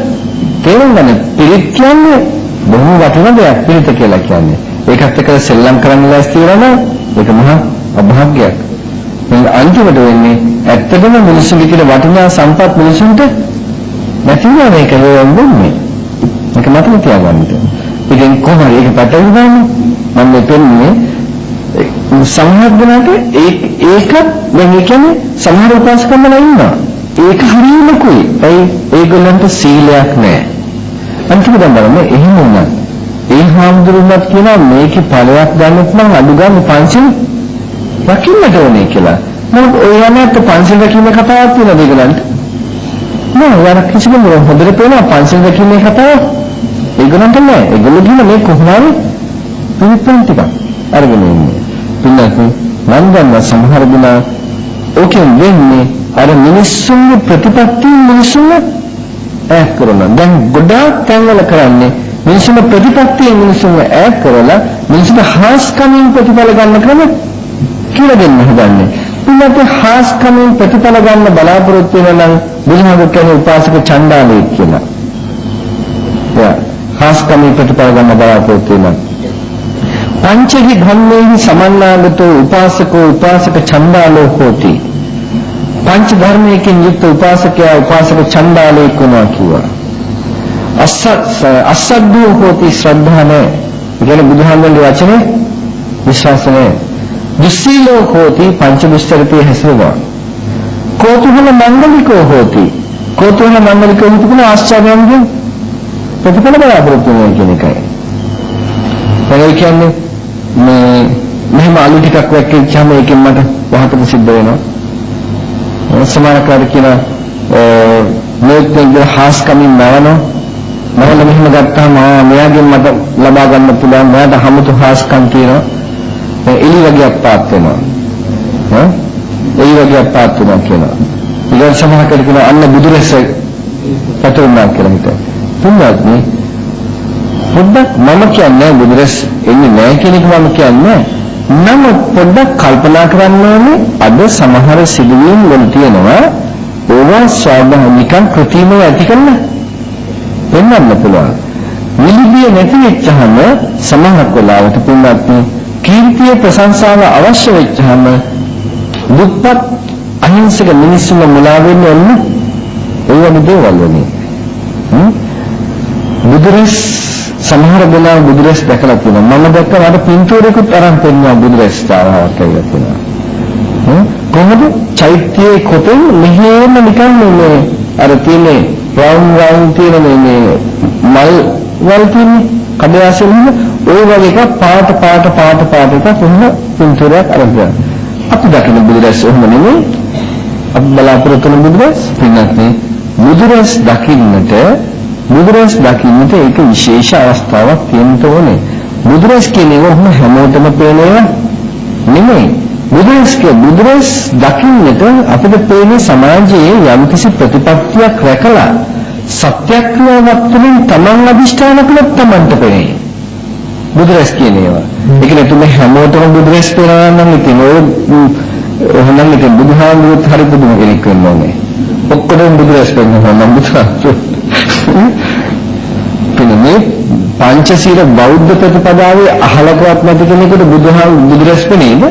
තේරුම් ගන්න. පිළිත් කියන්නේ බොහෝ වටිනා දෙයක් පිළිත කියලා කියන්නේ. ඒකත් එක්ක සෙල්ලම් කරන්න ලෑස්ති වෙනවා ඒක මහා අභාග්‍යයක්. මේ අන්තිමට වෙන්නේ ඇත්තටම මිනිස්සුන්ගේ තියෙන වටිනා සම්පත් මිනිසුන්ට නැතිව මේක හොයන්නේ. මේක මතක තියාගන්න. ඉතින් කොහොමද ඒක පැටලෙන්නේ? මම මෙතනනේ සමහර දෙනාට ඒකත් දැන් කියන්නේ සමහර උපාසකම්මලා ඉන්නවා. ඒක හරියම කුයි. ඒගොල්ලන්ට සීලයක් නැහැ. අන්තිමට බලන්න එහෙම වුණා. ඒ හාමුදුරුවෝත් කියනවා මේකේ ඵලයක් ගන්නත් නම් අඩු ගන්න පංචිල් රකින්නට ඕනේ කියලා. මොකද ඔය යන්නත් පංචිල් රකින්න කතාවක් තියෙනවද ඒගොල්ලන්ට? නෑ යාර කිසිම හොඳට පේනවා පංචිල් රකින්නේ කතාව. ඒගොල්ලන්ට නෑ. ඒගොල්ලෝ කියන මේ කොහොමද පිළිපැන් ටික අරගෙන ඉන්නේ. පින්නත් මම දන්න සමහර දිනා ඕකෙන් වෙන්නේ අර මිනිස්සුන්ගේ ප්‍රතිපත්ති මිනිස්සුන්ව ඈත් කරනවා. දැන් ගොඩාක් තැන්වල කරන්නේ මිනිස්සුන්ගේ ප්‍රතිපත්තිය මිනිස්සුන්ව ඈත් කරලා මිනිස්සුන්ට හාස්කමින් ප්‍රතිඵල ගන්න ක්‍රම කියලා දෙන්න හදන්නේ. පින්නත් හාස්කමින් ප්‍රතිඵල ගන්න බලාපොරොත්තු වෙනවා නම් බුදුහාමුදුරුවෝ කියන්නේ උපාසක ඡණ්ඩාලේ කියලා. හාස්කමින් ප්‍රතිඵල ගන්න බලාපොරොත්තු වෙනවා. පංචහි ධම්මේහි සමන්නාගතෝ උපාසකෝ උපාසක ඡණ්ඩාලෝ හෝති. පංච ධර්මයකින් යුක්ත උපාසකයා උපාසක ඡණ්ඩාලේ කුණා කිව්වා. අසද්දෝ හෝති ශ්‍රද්ධානේ. කියන බුදුහාමුදුරන්ගේ වචනේ විශ්වාසනේ. දුස්සීලෝ හෝති පංච දුස්චරිතේ හැසිරෙනවා. කෝතුහල මංගලිකෝ හෝති. කෝතුහල මංගලිකෝ හෝති කියන ආශ්චර්යයෙන් ප්‍රතිඵල බලාපොරොත්තු වෙන කියන එකයි. ඒ කියන්නේ මේ මෙහෙම අලු ටිකක් වැක්කෙච්චාම ඒකෙන් මට වහතක සිද්ධ වෙනවා. සමානකාර කියන මේක හාස්කමින් නවනවා. මම මෙහෙම ගත්තාම මෙයාගෙන් මට ලබා ගන්න පුළුවන් මට හැමතු හාස්කම් තියෙනවා. එලි වගේක් පාත් වෙනවා. එලි වගේක් පාත් වෙනවා කියනවා. ඊළඟ සමානකාර කියන අන්න බුදුරැස පතරුණා කියලා හිතේ. තුන්වත්නි පොඩ්ඩක් මම කියන්නේ බුදුරැස් එන්නේ නැහැ කියන එක මම කියන්නේ. නම් පොඩ්ඩක් කල්පනා කරන්න ඕනේ අද සමහර සිදුවීම් වල තියෙනවා ඕවා ස්වාභාවිකව කෘතිමව ඇති කරන්න වෙන්නන්න පුළුවන්. නිලිබිය නැති වෙච්චහම සමහර වෙලාවට පුණ්‍යත් කීර්තිය ප්‍රශංසාව අවශ්‍ය වෙච්චහම දුප්පත් අහිංසක මිනිස්සුන්ව මුලා වෙන්නේ නැහැ. ඒ වගේ දේවල් වලින්. බුදුරැස් සමහර වෙලාව බුදුරැස් දැකලා තියෙනවා. මම දැක්කම අර පින්තූරයකට අරන් පෙන්නන බුදුරැස් තාවාවක් කියලා තියෙනවා. කොහොමද චෛත්‍යයේ කොටෙන් මෙහෙම නිකන් මේ අර තියෙන්නේ රවුම් තියෙන මේ මල් වල තියෙන කඩයාසෙන් ওই වගේ එක පාට එක කොහොම පින්තූරයක් අරන් තියෙනවා. අපි දකින බුදුරැස් එහෙම නෙමෙයි. අපි බලාපොරොත්තු වෙන බුදුරැස් පින්නත් බුදුරැස් දකින්නට බුදුරැස් දකින්නට ඒක විශේෂ අවස්ථාවක් තියෙන්න ඕනේ. බුදුරැස් කියන්නේ ඔහොම හැමෝටම පේන ඒවා නෙමෙයි. බුදුරැස් දකින්නට අපිට පේන සමාජයේ යම්කිසි ප්‍රතිපත්තියක් රැකලා සත්‍යක්‍රියාවක් තුළින් තමන් අධිෂ්ඨාන කළොත් තමන්ට පේන්නේ. බුදුරැස් කියන්නේ ඒවා. ඒක නෙතුම හැමෝටම බුදුරැස් පේනවා නම් ඉතින් ඔහොනම් ඉතින් බුදුහාමුදුරුවෝත් හරි බුදුම කෙනෙක් වෙන්න ඕනේ. ඔක්කොම බුදුරැස් පේනවා නම් බුදුහාමුදුරුවෝ පින්නේ පංචශීල බෞද්ධ ප්‍රතිපදාවේ අහලකවත් නැති කෙනෙකුට බුදුරැස් පෙනේද?